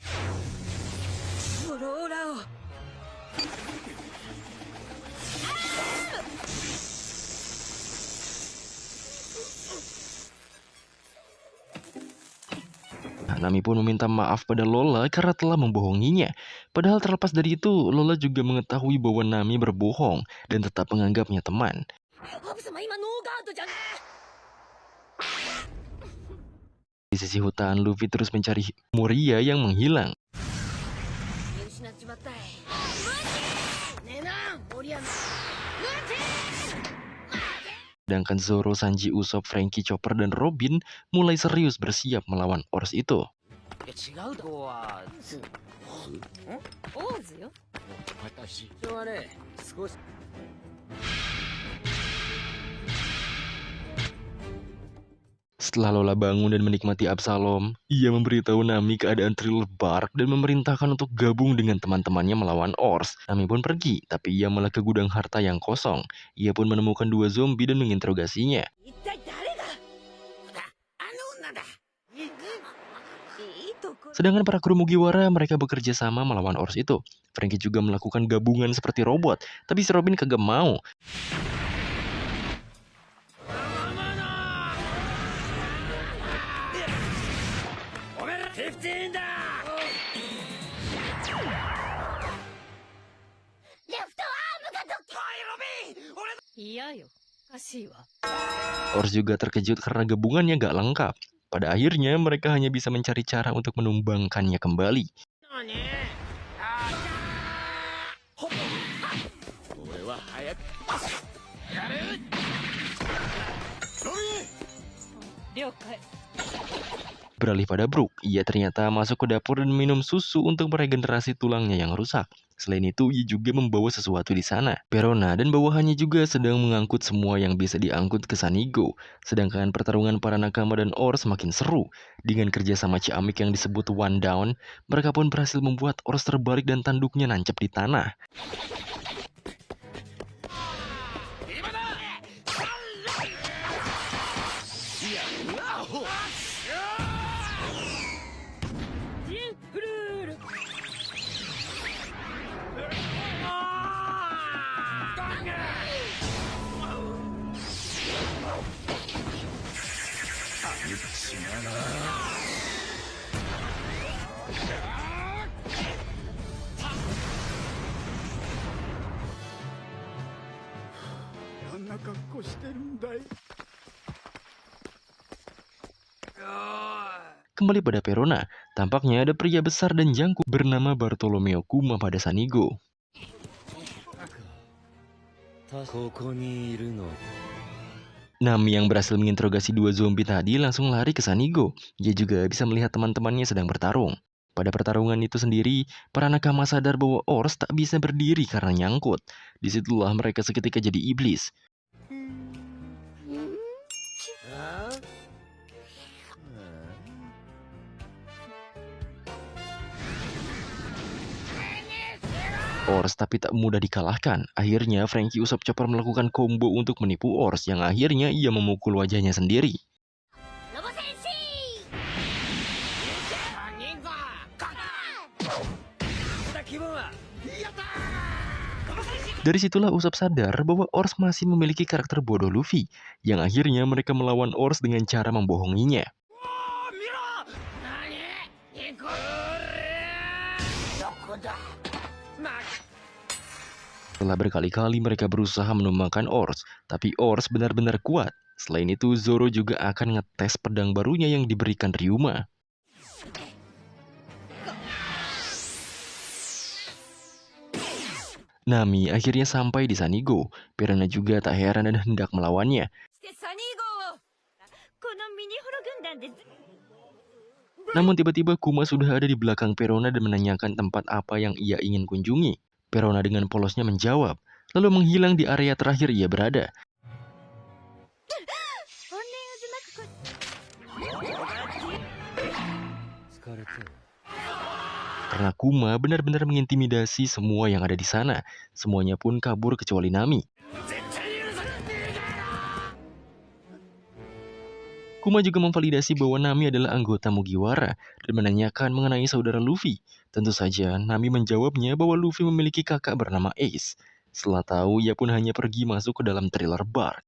Nami pun meminta maaf pada Lola karena telah membohonginya. Padahal terlepas dari itu, Lola juga mengetahui bahwa Nami berbohong dan tetap menganggapnya teman. Di sisi hutan, Luffy terus mencari Moria yang menghilang. Sedangkan Zoro, Sanji, Usopp, Franky, Chopper, dan Robin mulai serius bersiap melawan Ors itu. Setelah Lola bangun dan menikmati Absalom, ia memberitahu Nami keadaan Thriller Bark dan memerintahkan untuk gabung dengan teman-temannya melawan Ors. Nami pun pergi, tapi ia malah ke gudang harta yang kosong. Ia pun menemukan 2 zombie dan menginterogasinya. Sedangkan para kru Mugiwara, mereka bekerja sama melawan Ors itu. Franky juga melakukan gabungan seperti robot, tapi si Robin kagak mau. Ors juga terkejut karena gabungannya gak lengkap. Pada akhirnya mereka hanya bisa mencari cara untuk menumbangkannya kembali. Beralih pada Brook, ia ternyata masuk ke dapur dan minum susu untuk meregenerasi tulangnya yang rusak. Selain itu, ia juga membawa sesuatu di sana. Perona dan bawahannya juga sedang mengangkut semua yang bisa diangkut ke Sanigo. Sedangkan pertarungan para nakama dan Ors semakin seru. Dengan kerjasama ciamik yang disebut One Down, mereka pun berhasil membuat Ors terbalik dan tanduknya nancap di tanah. Kembali pada Perona, tampaknya ada pria besar dan jangkuk bernama Bartolomeo Kuma pada Sanigo. Nami yang berhasil menginterogasi dua zombie tadi langsung lari ke Sanigo. Dia juga bisa melihat teman-temannya sedang bertarung. Pada pertarungan itu sendiri, para nakama sadar bahwa Ors tak bisa berdiri karena nyangkut. Disitulah mereka seketika jadi iblis. Ors tapi tak mudah dikalahkan. Akhirnya Franky Usopp Chopper melakukan combo untuk menipu Ors yang akhirnya ia memukul wajahnya sendiri. Dari situlah Usopp sadar bahwa Ors masih memiliki karakter bodoh Luffy, yang akhirnya mereka melawan Ors dengan cara membohonginya. Setelah berkali-kali mereka berusaha menumbangkan Ors, tapi Ors benar-benar kuat. Selain itu, Zoro juga akan ngetes pedang barunya yang diberikan Ryuma. Nami akhirnya sampai di Sanigo. Perona juga tak heran dan hendak melawannya. Namun tiba-tiba Kuma sudah ada di belakang Perona dan menanyakan tempat apa yang ia ingin kunjungi. Perona dengan polosnya menjawab, lalu menghilang di area terakhir ia berada. Karena Kuma benar-benar mengintimidasi semua yang ada di sana. Semuanya pun kabur kecuali Nami. Kuma juga memvalidasi bahwa Nami adalah anggota Mugiwara dan menanyakan mengenai saudara Luffy. Tentu saja, Nami menjawabnya bahwa Luffy memiliki kakak bernama Ace. Setelah tahu, ia pun hanya pergi masuk ke dalam Thriller Bark.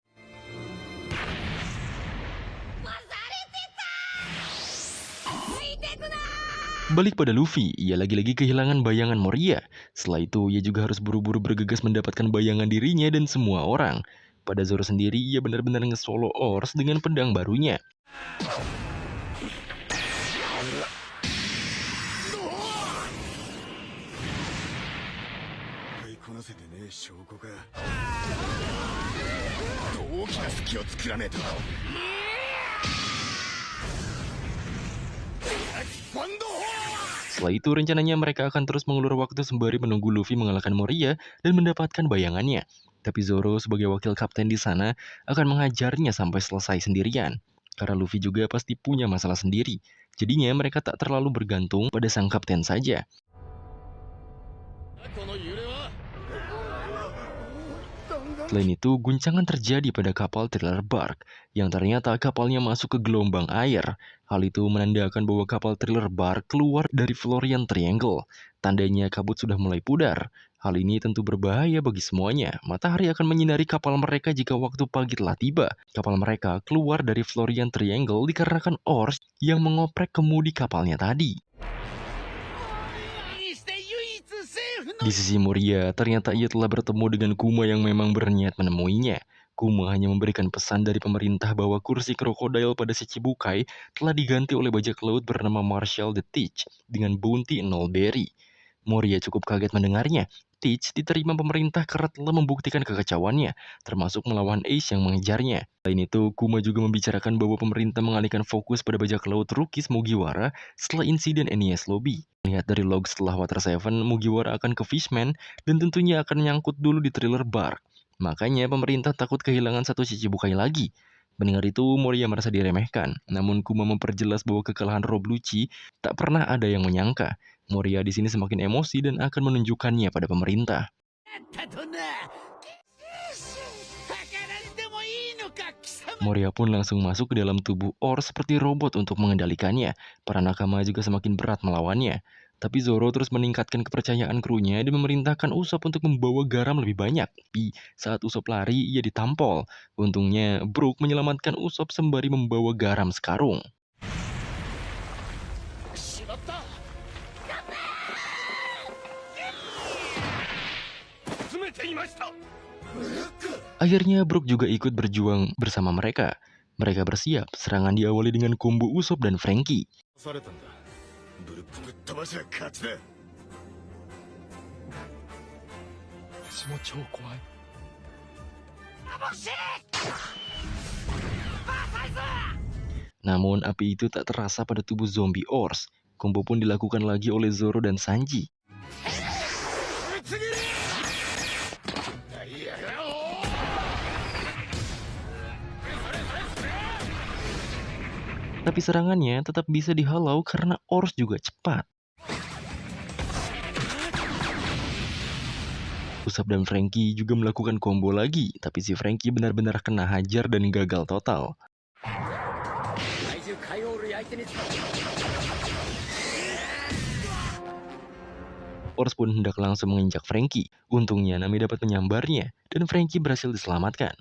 Balik pada Luffy, ia lagi-lagi kehilangan bayangan Moria. Setelah itu, ia juga harus buru-buru bergegas mendapatkan bayangan dirinya dan semua orang. Pada Zoro sendiri, ia benar-benar nge-solo Ors dengan pedang barunya. Setelah itu, rencananya mereka akan terus mengulur waktu sembari menunggu Luffy mengalahkan Moria dan mendapatkan bayangannya. Tapi Zoro sebagai wakil kapten di sana akan menghajarnya sampai selesai sendirian. Karena Luffy juga pasti punya masalah sendiri. Jadinya mereka tak terlalu bergantung pada sang kapten saja. Selain itu, guncangan terjadi pada kapal Thriller Bark, yang ternyata kapalnya masuk ke gelombang air. Hal itu menandakan bahwa kapal Thriller Bark keluar dari Florian Triangle. Tandanya kabut sudah mulai pudar. Hal ini tentu berbahaya bagi semuanya. Matahari akan menyinari kapal mereka jika waktu pagi telah tiba. Kapal mereka keluar dari Florian Triangle dikarenakan Ors yang mengoprek kemudi kapalnya tadi. Di sisi Moria, ternyata ia telah bertemu dengan Kuma yang memang berniat menemuinya. Kuma hanya memberikan pesan dari pemerintah bahwa kursi krokodil pada Shichibukai telah diganti oleh bajak laut bernama Marshall the Teach dengan bounty 0 berry. Moria cukup kaget mendengarnya. Teach diterima pemerintah karena telah membuktikan kekacauannya, termasuk melawan Ace yang mengejarnya. Selain itu, Kuma juga membicarakan bahwa pemerintah mengalihkan fokus pada bajak laut Rukis Mugiwara setelah insiden Enies Lobby. Lihat dari log setelah Water 7, Mugiwara akan ke Fishman dan tentunya akan nyangkut dulu di Thriller Bark. Makanya pemerintah takut kehilangan satu Shichibukai lagi. Mendengar itu, Moria merasa diremehkan. Namun Kuma memperjelas bahwa kekalahan Rob Lucci tak pernah ada yang menyangka. Moria di sini semakin emosi dan akan menunjukkannya pada pemerintah. Moria pun langsung masuk ke dalam tubuh Or seperti robot untuk mengendalikannya. Para nakama juga semakin berat melawannya. Tapi Zoro terus meningkatkan kepercayaan krunya dan memerintahkan Usopp untuk membawa garam lebih banyak. Tapi saat Usopp lari, ia ditampol. Untungnya, Brook menyelamatkan Usopp sembari membawa garam sekarung. Akhirnya Brook juga ikut berjuang bersama mereka. Mereka bersiap, serangan diawali dengan combo Usopp dan Franky. Namun api itu tak terasa pada tubuh zombie Ors. Combo pun dilakukan lagi oleh Zoro dan Sanji. Tapi serangannya tetap bisa dihalau karena Ors juga cepat. Usopp dan Franky juga melakukan combo lagi, tapi si Franky benar-benar kena hajar dan gagal total. Ors pun hendak langsung menginjak Franky. Untungnya Nami dapat menyambarnya, dan Franky berhasil diselamatkan.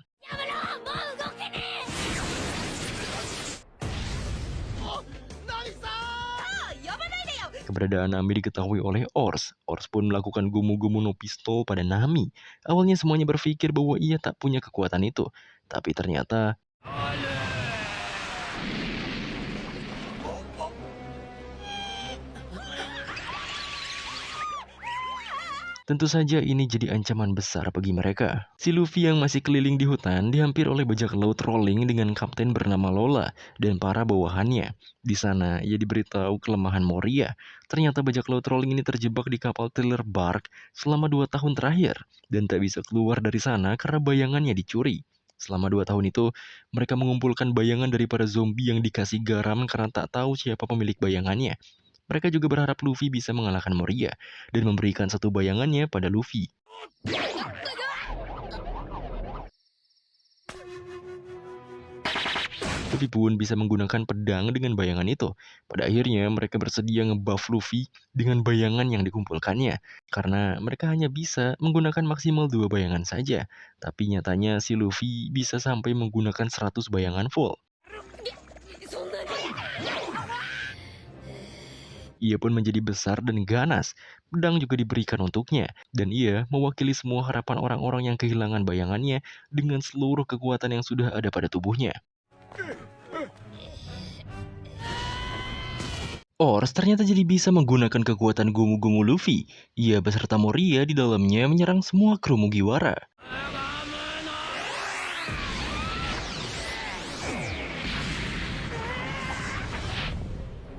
Keberadaan Nami diketahui oleh Ors. Ors pun melakukan Gomu-Gomu no Pistol pada Nami. Awalnya semuanya berpikir bahwa ia tak punya kekuatan itu. Tapi ternyata... Tentu saja ini jadi ancaman besar bagi mereka. Si Luffy yang masih keliling di hutan dihampir oleh bajak laut Rolling dengan kapten bernama Lola dan para bawahannya. Di sana ia diberitahu kelemahan Moria. Ternyata bajak laut Rolling ini terjebak di kapal Thriller Bark selama 2 tahun terakhir dan tak bisa keluar dari sana karena bayangannya dicuri. Selama 2 tahun itu, mereka mengumpulkan bayangan dari para zombie yang dikasih garam karena tak tahu siapa pemilik bayangannya. Mereka juga berharap Luffy bisa mengalahkan Moria dan memberikan satu bayangannya pada Luffy. Luffy pun bisa menggunakan pedang dengan bayangan itu. Pada akhirnya mereka bersedia ngebuff Luffy dengan bayangan yang dikumpulkannya. Karena mereka hanya bisa menggunakan maksimal 2 bayangan saja. Tapi nyatanya si Luffy bisa sampai menggunakan 100 bayangan full. Ia pun menjadi besar dan ganas. Pedang juga diberikan untuknya. Dan ia mewakili semua harapan orang-orang yang kehilangan bayangannya dengan seluruh kekuatan yang sudah ada pada tubuhnya. Ors ternyata jadi bisa menggunakan kekuatan Gomu-Gomu Luffy. Ia beserta Moria di dalamnya menyerang semua kru Mugiwara.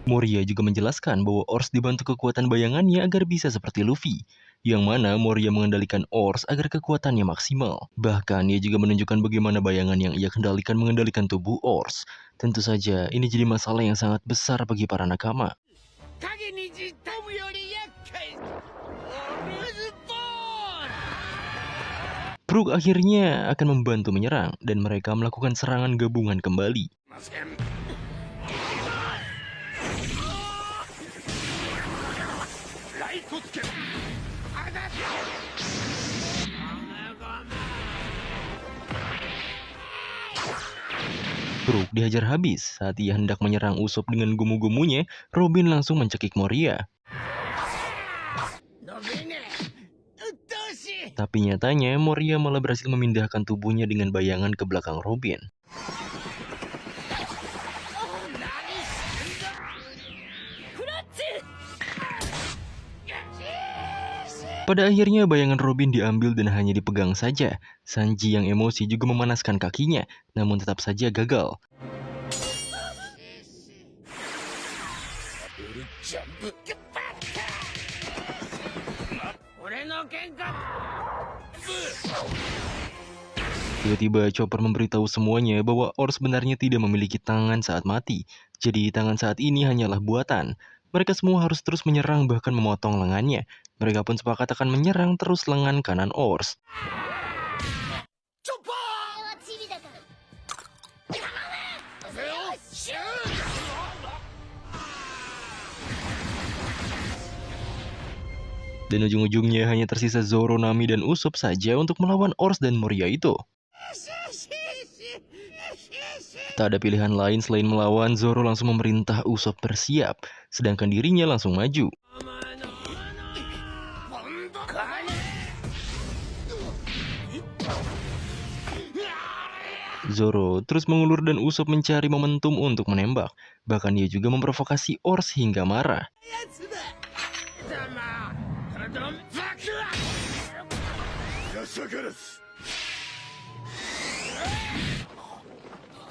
Moria juga menjelaskan bahwa Ors dibantu kekuatan bayangannya agar bisa seperti Luffy. Yang mana Moria mengendalikan Ors agar kekuatannya maksimal. Bahkan ia juga menunjukkan bagaimana bayangan yang ia mengendalikan tubuh Ors. Tentu saja ini jadi masalah yang sangat besar bagi para nakama. Brook akhirnya akan membantu menyerang dan mereka melakukan serangan gabungan kembali. Brook dihajar habis saat ia hendak menyerang Usopp dengan gomu-gomunya. Robin langsung mencekik Moria. Tapi nyatanya Moria malah berhasil memindahkan tubuhnya dengan bayangan ke belakang Robin. Pada akhirnya bayangan Robin diambil dan hanya dipegang saja. Sanji yang emosi juga memanaskan kakinya, namun tetap saja gagal. Tiba-tiba Chopper memberitahu semuanya bahwa Or sebenarnya tidak memiliki tangan saat mati. Jadi tangan saat ini hanyalah buatan. Mereka semua harus terus menyerang bahkan memotong lengannya. Mereka pun sepakat akan menyerang terus lengan kanan Ors. Dan ujung-ujungnya hanya tersisa Zoro, Nami, dan Usopp saja untuk melawan Ors dan Moria itu. Tak ada pilihan lain selain melawan, Zoro langsung memerintah Usopp bersiap, sedangkan dirinya langsung maju. Zoro terus mengulur dan Usopp mencari momentum untuk menembak. Bahkan dia juga memprovokasi Ors hingga marah.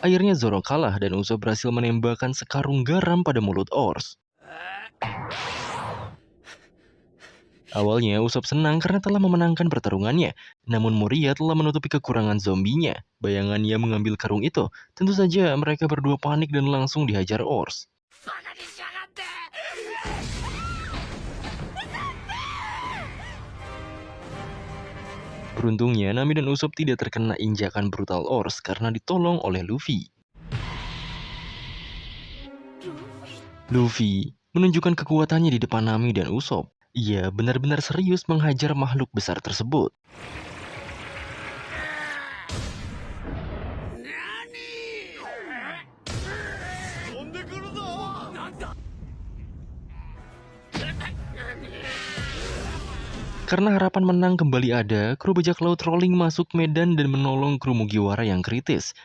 Akhirnya Zoro kalah dan Usopp berhasil menembakkan sekarung garam pada mulut Ors. Awalnya Usopp senang karena telah memenangkan pertarungannya, namun Moria telah menutupi kekurangan zombinya. Bayangannya mengambil karung itu. Tentu saja mereka berdua panik dan langsung dihajar Ors. Beruntungnya, Nami dan Usopp tidak terkena injakan brutal Ors karena ditolong oleh Luffy. Luffy menunjukkan kekuatannya di depan Nami dan Usopp. Ia benar-benar serius menghajar makhluk besar tersebut. Karena harapan menang kembali ada, kru bajak laut Rolling masuk medan dan menolong kru Mugiwara yang kritis.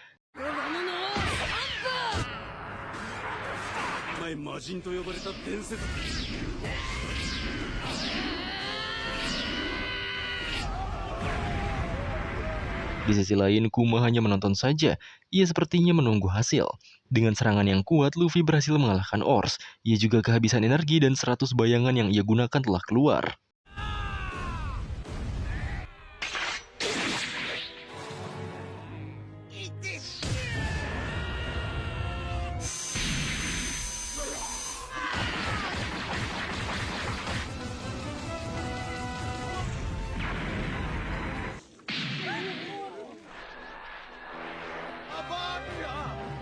Di sisi lain, Kuma hanya menonton saja. Ia sepertinya menunggu hasil. Dengan serangan yang kuat, Luffy berhasil mengalahkan Ors. Ia juga kehabisan energi dan 100 bayangan yang ia gunakan telah keluar.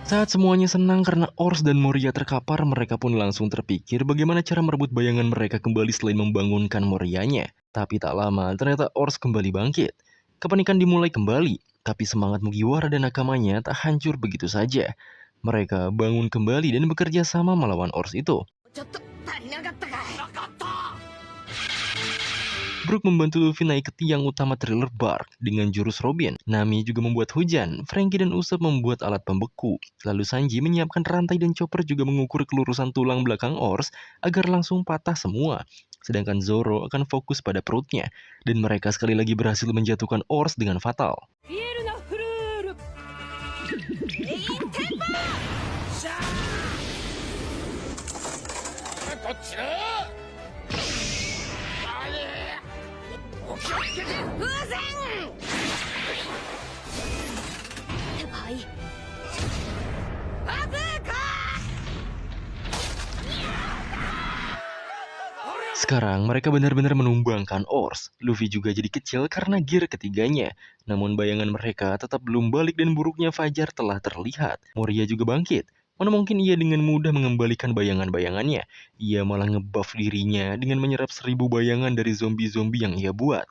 Saat semuanya senang karena Ors dan Moria terkapar, mereka pun langsung terpikir bagaimana cara merebut bayangan mereka kembali selain membangunkan Morianya. Tapi tak lama, ternyata Ors kembali bangkit. Kepanikan dimulai kembali, tapi semangat Mugiwara dan nakamanya tak hancur begitu saja. Mereka bangun kembali dan bekerja sama melawan Ors itu. Brook membantu Luffy naik ke tiang utama Thriller Bark dengan jurus Robin. Nami juga membuat hujan. Franky dan Usopp membuat alat pembeku. Lalu Sanji menyiapkan rantai dan Chopper juga mengukur kelurusan tulang belakang Ors agar langsung patah semua. Sedangkan Zoro akan fokus pada perutnya. Dan mereka sekali lagi berhasil menjatuhkan Ors dengan fatal. Sekarang mereka benar-benar menumbangkan Ors. Luffy juga jadi kecil karena gear ketiganya. Namun bayangan mereka tetap belum balik dan buruknya Fajar telah terlihat. Moria juga bangkit. Mana mungkin ia dengan mudah mengembalikan bayangan-bayangannya. Ia malah ngebuff dirinya dengan menyerap 1000 bayangan dari zombie-zombie yang ia buat.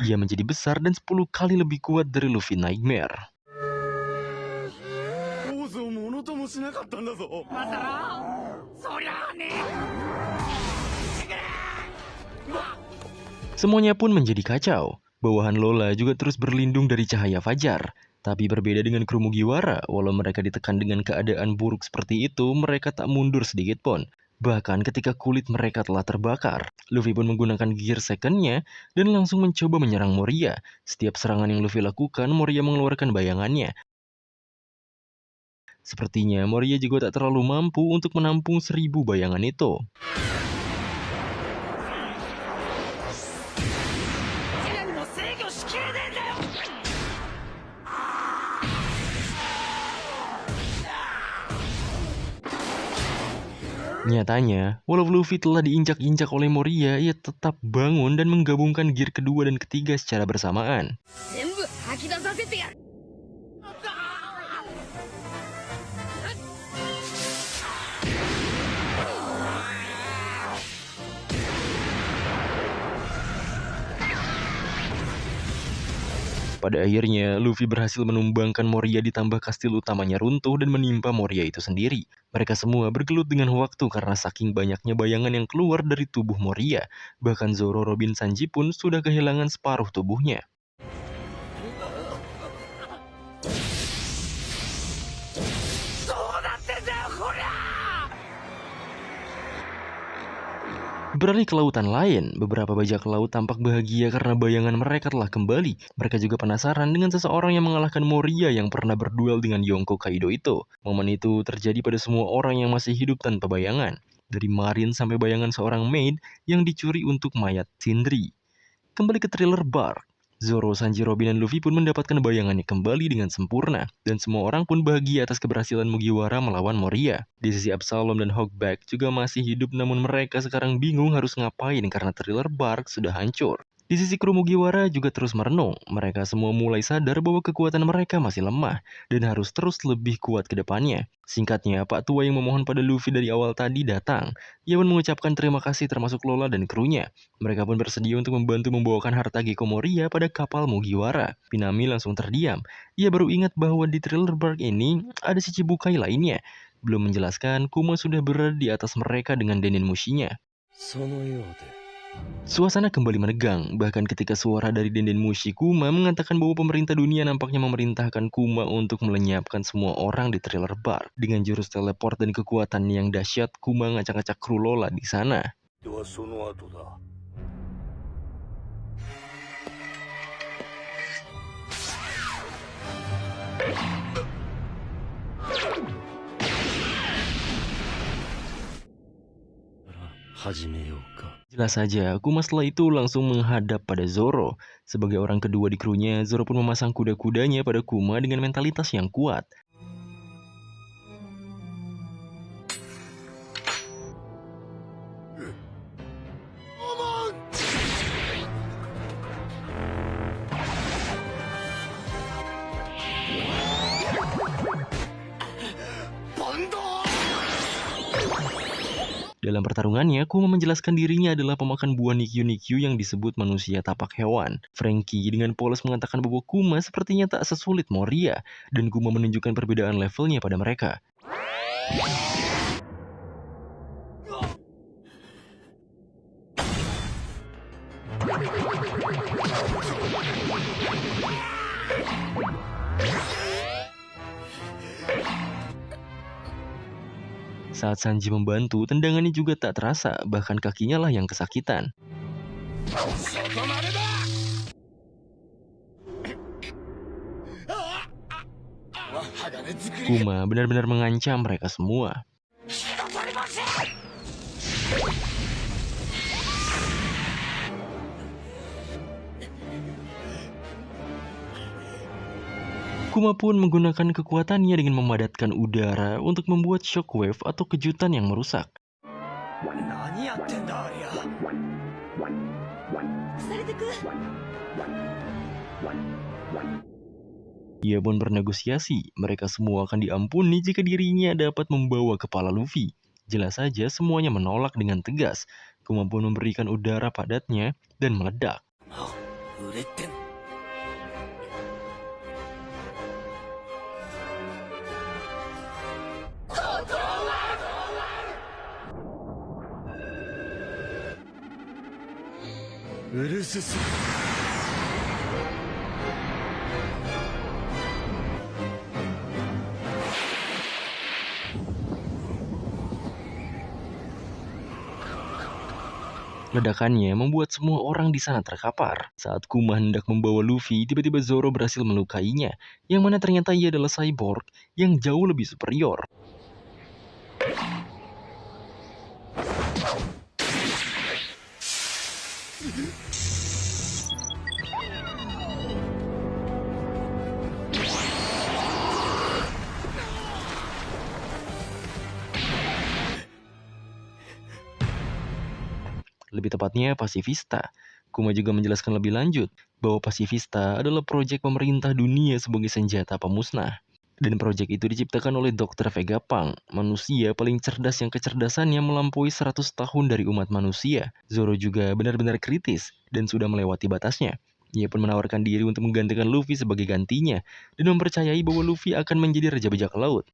Ia menjadi besar dan 10 kali lebih kuat dari Luffy Nightmare. Semuanya pun menjadi kacau. Bawahan Lola juga terus berlindung dari cahaya Fajar. Tapi berbeda dengan kru Mugiwara, walau mereka ditekan dengan keadaan buruk seperti itu, mereka tak mundur sedikit pun. Bahkan ketika kulit mereka telah terbakar, Luffy pun menggunakan gear second-nya dan langsung mencoba menyerang Moria. Setiap serangan yang Luffy lakukan, Moria mengeluarkan bayangannya. Sepertinya Moria juga tak terlalu mampu untuk menampung 1000 bayangan itu. Nyatanya, walau Luffy telah diinjak-injak oleh Moria, ia tetap bangun dan menggabungkan gear kedua dan ketiga secara bersamaan. Pada akhirnya, Luffy berhasil menumbangkan Moria ditambah kastil utamanya runtuh dan menimpa Moria itu sendiri. Mereka semua bergelut dengan waktu karena saking banyaknya bayangan yang keluar dari tubuh Moria. Bahkan Zoro, Robin, Sanji pun sudah kehilangan separuh tubuhnya. Beralih ke lautan lain, beberapa bajak laut tampak bahagia karena bayangan mereka telah kembali. Mereka juga penasaran dengan seseorang yang mengalahkan Moria yang pernah berduel dengan Yonko Kaido itu. Momen itu terjadi pada semua orang yang masih hidup tanpa bayangan. Dari Marin sampai bayangan seorang maid yang dicuri untuk mayat Sindri. Kembali ke thriller Bark. Zoro, Sanji, Robin, dan Luffy pun mendapatkan bayangannya kembali dengan sempurna. Dan semua orang pun bahagia atas keberhasilan Mugiwara melawan Moria. Di sisi Absalom dan Hawkback juga masih hidup namun mereka sekarang bingung harus ngapain karena thriller Bark sudah hancur. Di sisi kru Mugiwara juga terus merenung. Mereka semua mulai sadar bahwa kekuatan mereka masih lemah dan harus terus lebih kuat ke depannya. Singkatnya, Pak Tua yang memohon pada Luffy dari awal tadi datang. Ia pun mengucapkan terima kasih termasuk Lola dan krunya. Mereka pun bersedia untuk membantu membawakan harta Gecko Moria pada kapal Mugiwara. Minami langsung terdiam. Ia baru ingat bahwa di thriller Bark ini ada si Chibukai lainnya. Belum menjelaskan, Kuma sudah berada di atas mereka dengan Denin Mushi-nya. Suasana kembali menegang, bahkan ketika suara dari Denden Mushi Kuma mengatakan bahwa pemerintah dunia nampaknya memerintahkan Kuma untuk melenyapkan semua orang di thriller Bark. Dengan jurus teleport dan kekuatan yang dahsyat, Kuma ngacak-ngacak kru Lola di sana. Jelas saja, Kuma setelah itu langsung menghadap pada Zoro. Sebagai orang kedua di krunya, Zoro pun memasang kuda-kudanya pada Kuma dengan mentalitas yang kuat. Dalam pertarungannya, Kuma menjelaskan dirinya adalah pemakan buah Nikyu-Nikyu yang disebut manusia tapak hewan. Franky dengan polos mengatakan bahwa Kuma sepertinya tak sesulit Moria, dan Kuma menunjukkan perbedaan levelnya pada mereka. Saat Sanji membantu, tendangannya juga tak terasa, bahkan kakinya lah yang kesakitan. Kuma benar-benar mengancam mereka semua. Kuma pun menggunakan kekuatannya dengan memadatkan udara untuk membuat shockwave atau kejutan yang merusak. Ia pun bernegosiasi, mereka semua akan diampuni jika dirinya dapat membawa kepala Luffy. Jelas saja semuanya menolak dengan tegas. Kuma pun memberikan udara padatnya dan meledak. Ledakannya membuat semua orang di sana terkapar. Saat Kuma hendak membawa Luffy, tiba-tiba Zoro berhasil melukainya, yang mana ternyata ia adalah cyborg yang jauh lebih superior. Lebih tepatnya Pacifista. Kuma juga menjelaskan lebih lanjut bahwa Pacifista adalah proyek pemerintah dunia sebagai senjata pemusnah. Dan proyek itu diciptakan oleh Dr. Vegapunk, manusia paling cerdas yang kecerdasannya melampaui 100 tahun dari umat manusia. Zoro juga benar-benar kritis dan sudah melewati batasnya. Ia pun menawarkan diri untuk menggantikan Luffy sebagai gantinya dan mempercayai bahwa Luffy akan menjadi Raja Bajak Laut.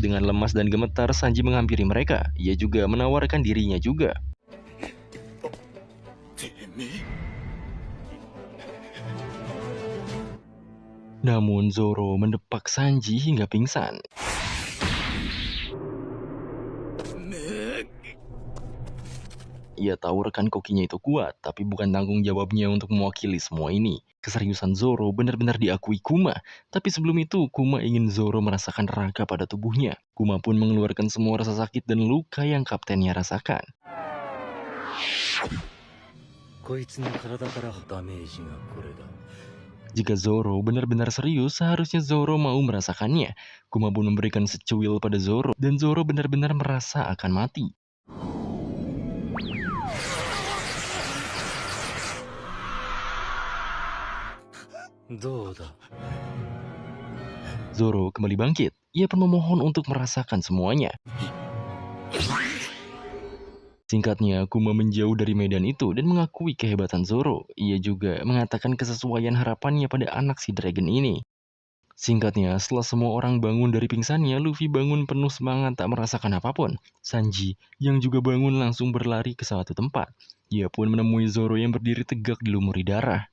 Dengan lemas dan gemetar, Sanji menghampiri mereka. Ia juga menawarkan dirinya juga. Namun Zoro mendepak Sanji hingga pingsan. Ia tahu rekan kokinya itu kuat, tapi bukan tanggung jawabnya untuk mewakili semua ini. Keseriusan Zoro benar-benar diakui Kuma, tapi sebelum itu Kuma ingin Zoro merasakan rangka pada tubuhnya. Kuma pun mengeluarkan semua rasa sakit dan luka yang kaptennya rasakan. Jika Zoro benar-benar serius, seharusnya Zoro mau merasakannya. Kuma pun memberikan secuil pada Zoro, dan Zoro benar-benar merasa akan mati. Zoro kembali bangkit. Ia pun memohon untuk merasakan semuanya. Singkatnya, Kuma menjauh dari medan itu dan mengakui kehebatan Zoro. Ia juga mengatakan kesesuaian harapannya pada anak si Dragon ini. Singkatnya, setelah semua orang bangun dari pingsannya, Luffy bangun penuh semangat tak merasakan apapun. Sanji, yang juga bangun langsung berlari ke suatu tempat. Ia pun menemui Zoro yang berdiri tegak dilumuri darah.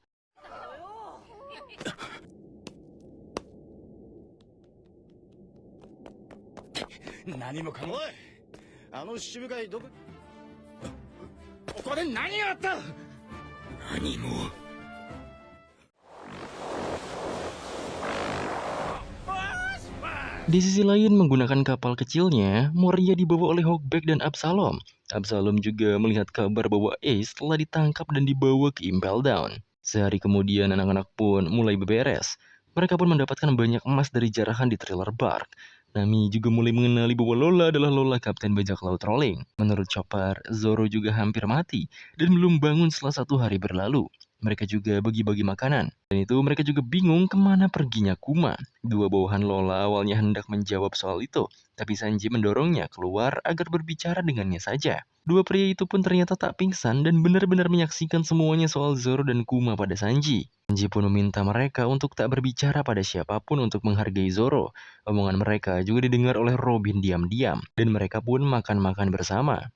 Di sisi lain, menggunakan kapal kecilnya, Moria dibawa oleh Hawkback dan Absalom. Absalom juga melihat kabar bahwa Ace telah ditangkap dan dibawa ke Impel Down. Sehari kemudian, anak-anak pun mulai beberes. Mereka pun mendapatkan banyak emas dari jarahan di Thriller Bark. Nami juga mulai mengenali bahwa Lola adalah Lola Kapten Bajak Laut Rolling. Menurut Chopper, Zoro juga hampir mati dan belum bangun setelah 1 hari berlalu. Mereka juga bagi-bagi makanan. Dan itu mereka juga bingung kemana perginya Kuma. Dua bawahan Lola awalnya hendak menjawab soal itu, tapi Sanji mendorongnya keluar agar berbicara dengannya saja. Dua pria itu pun ternyata tak pingsan dan benar-benar menyaksikan semuanya soal Zoro dan Kuma pada Sanji. Sanji pun meminta mereka untuk tak berbicara pada siapapun untuk menghargai Zoro. Omongan mereka juga didengar oleh Robin diam-diam, dan mereka pun makan-makan bersama.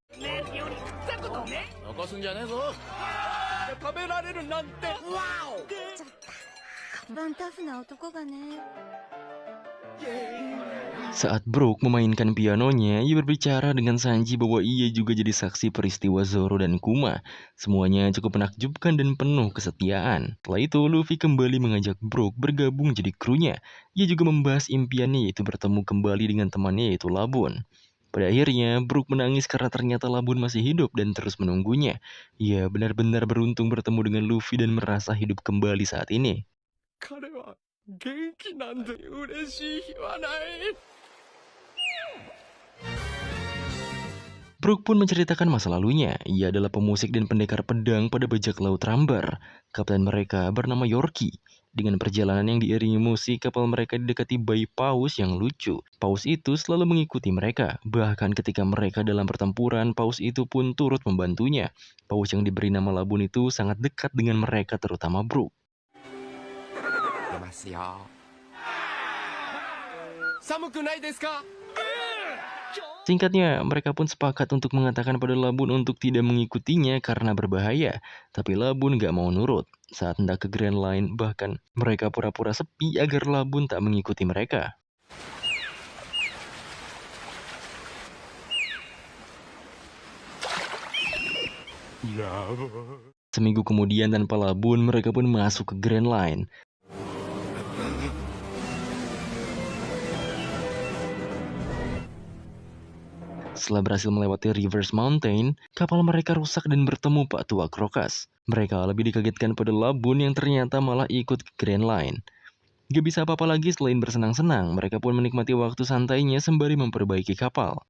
Saat Brook memainkan pianonya, ia berbicara dengan Sanji bahwa ia juga jadi saksi peristiwa Zoro dan Kuma. Semuanya cukup menakjubkan dan penuh kesetiaan. Setelah itu, Luffy kembali mengajak Brook bergabung jadi krunya. Ia juga membahas impiannya yaitu bertemu kembali dengan temannya yaitu Labun. Pada akhirnya, Brook menangis karena ternyata Labun masih hidup dan terus menunggunya. Ia benar-benar beruntung bertemu dengan Luffy dan merasa hidup kembali saat ini. Brook pun menceritakan masa lalunya. Ia adalah pemusik dan pendekar pedang pada bajak laut Rambar. Kapten mereka bernama Yorkie. Dengan perjalanan yang diiringi musik, kapal mereka didekati bayi paus yang lucu. Paus itu selalu mengikuti mereka. Bahkan ketika mereka dalam pertempuran, paus itu pun turut membantunya. Paus yang diberi nama Labun itu sangat dekat dengan mereka, terutama Brook. Singkatnya, mereka pun sepakat untuk mengatakan pada Labun untuk tidak mengikutinya karena berbahaya. Tapi Labun gak mau nurut. Saat hendak ke Grand Line, bahkan mereka pura-pura sepi agar Labun tak mengikuti mereka. Seminggu kemudian tanpa labun, mereka pun masuk ke Grand Line. Setelah berhasil melewati Reverse Mountain, kapal mereka rusak dan bertemu Pak Tua Krokas. Mereka lebih dikagetkan pada labun yang ternyata malah ikut ke Grand Line. Gak bisa apa-apa lagi selain bersenang-senang, mereka pun menikmati waktu santainya sembari memperbaiki kapal.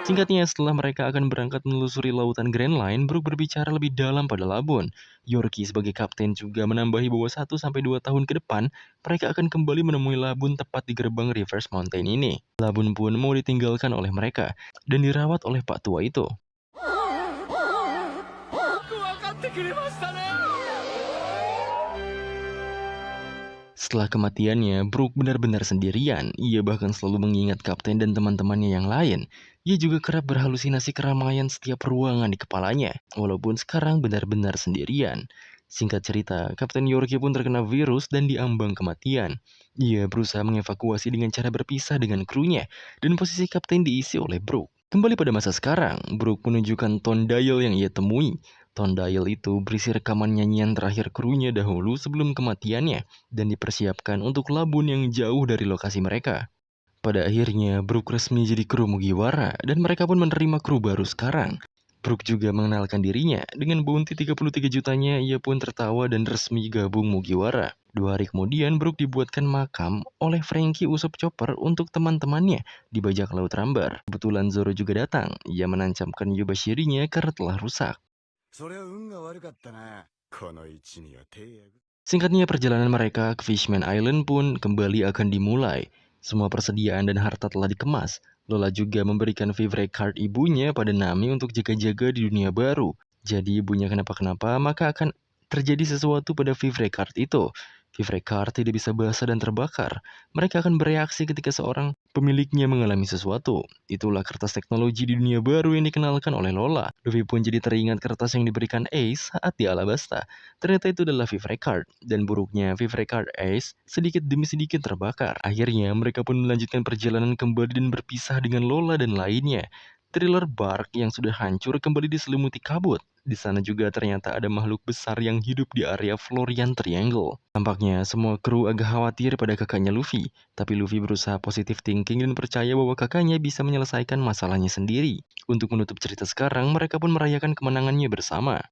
Singkatnya, setelah mereka akan berangkat menelusuri lautan Grand Line, Brook berbicara lebih dalam pada labun. Yorkie sebagai kapten juga menambahi bahwa 1-2 tahun ke depan, mereka akan kembali menemui labun tepat di gerbang Reverse Mountain ini. Labun pun mau ditinggalkan oleh mereka, dan dirawat oleh Pak Tua itu. Setelah kematiannya, Brook benar-benar sendirian. Ia bahkan selalu mengingat kapten dan teman-temannya yang lain. Ia juga kerap berhalusinasi keramaian setiap ruangan di kepalanya, walaupun sekarang benar-benar sendirian. Singkat cerita, Kapten Yorkie pun terkena virus dan diambang kematian. Ia berusaha mengevakuasi dengan cara berpisah dengan krunya, dan posisi kapten diisi oleh Brook. Kembali pada masa sekarang, Brook menunjukkan tone dial yang ia temui. Tone dial itu berisi rekaman nyanyian terakhir krunya dahulu sebelum kematiannya, dan dipersiapkan untuk labun yang jauh dari lokasi mereka. Pada akhirnya, Brook resmi jadi kru Mugiwara, dan mereka pun menerima kru baru sekarang. Brook juga mengenalkan dirinya, dengan bounty 33 jutanya ia pun tertawa dan resmi gabung Mugiwara. 2 hari kemudian, Brook dibuatkan makam oleh Frankie Usopp Chopper untuk teman-temannya di bajak laut Rambar. Kebetulan Zoro juga datang, ia menancapkan Yubashirinya karena telah rusak. Singkatnya, perjalanan mereka ke Fishman Island pun kembali akan dimulai. Semua persediaan dan harta telah dikemas. Lola juga memberikan favorite card ibunya pada Nami untuk jaga-jaga di dunia baru. Jadi ibunya kenapa-kenapa, maka akan terjadi sesuatu pada favorite card itu. Favorite card tidak bisa basah dan terbakar. Mereka akan bereaksi ketika seorang pemiliknya mengalami sesuatu. Itulah kertas teknologi di dunia baru yang dikenalkan oleh Lola. Luffy pun jadi teringat kertas yang diberikan Ace saat di Alabasta. Ternyata itu adalah favorite card, dan buruknya favorite card Ace sedikit demi sedikit terbakar. Akhirnya mereka pun melanjutkan perjalanan kembali dan berpisah dengan Lola dan lainnya. Thriller Bark yang sudah hancur kembali diselimuti kabut. Di sana juga ternyata ada makhluk besar yang hidup di area Florian Triangle. Tampaknya semua kru agak khawatir pada kakaknya Luffy, tapi Luffy berusaha positive thinking dan percaya bahwa kakaknya bisa menyelesaikan masalahnya sendiri. Untuk menutup cerita sekarang, mereka pun merayakan kemenangannya bersama.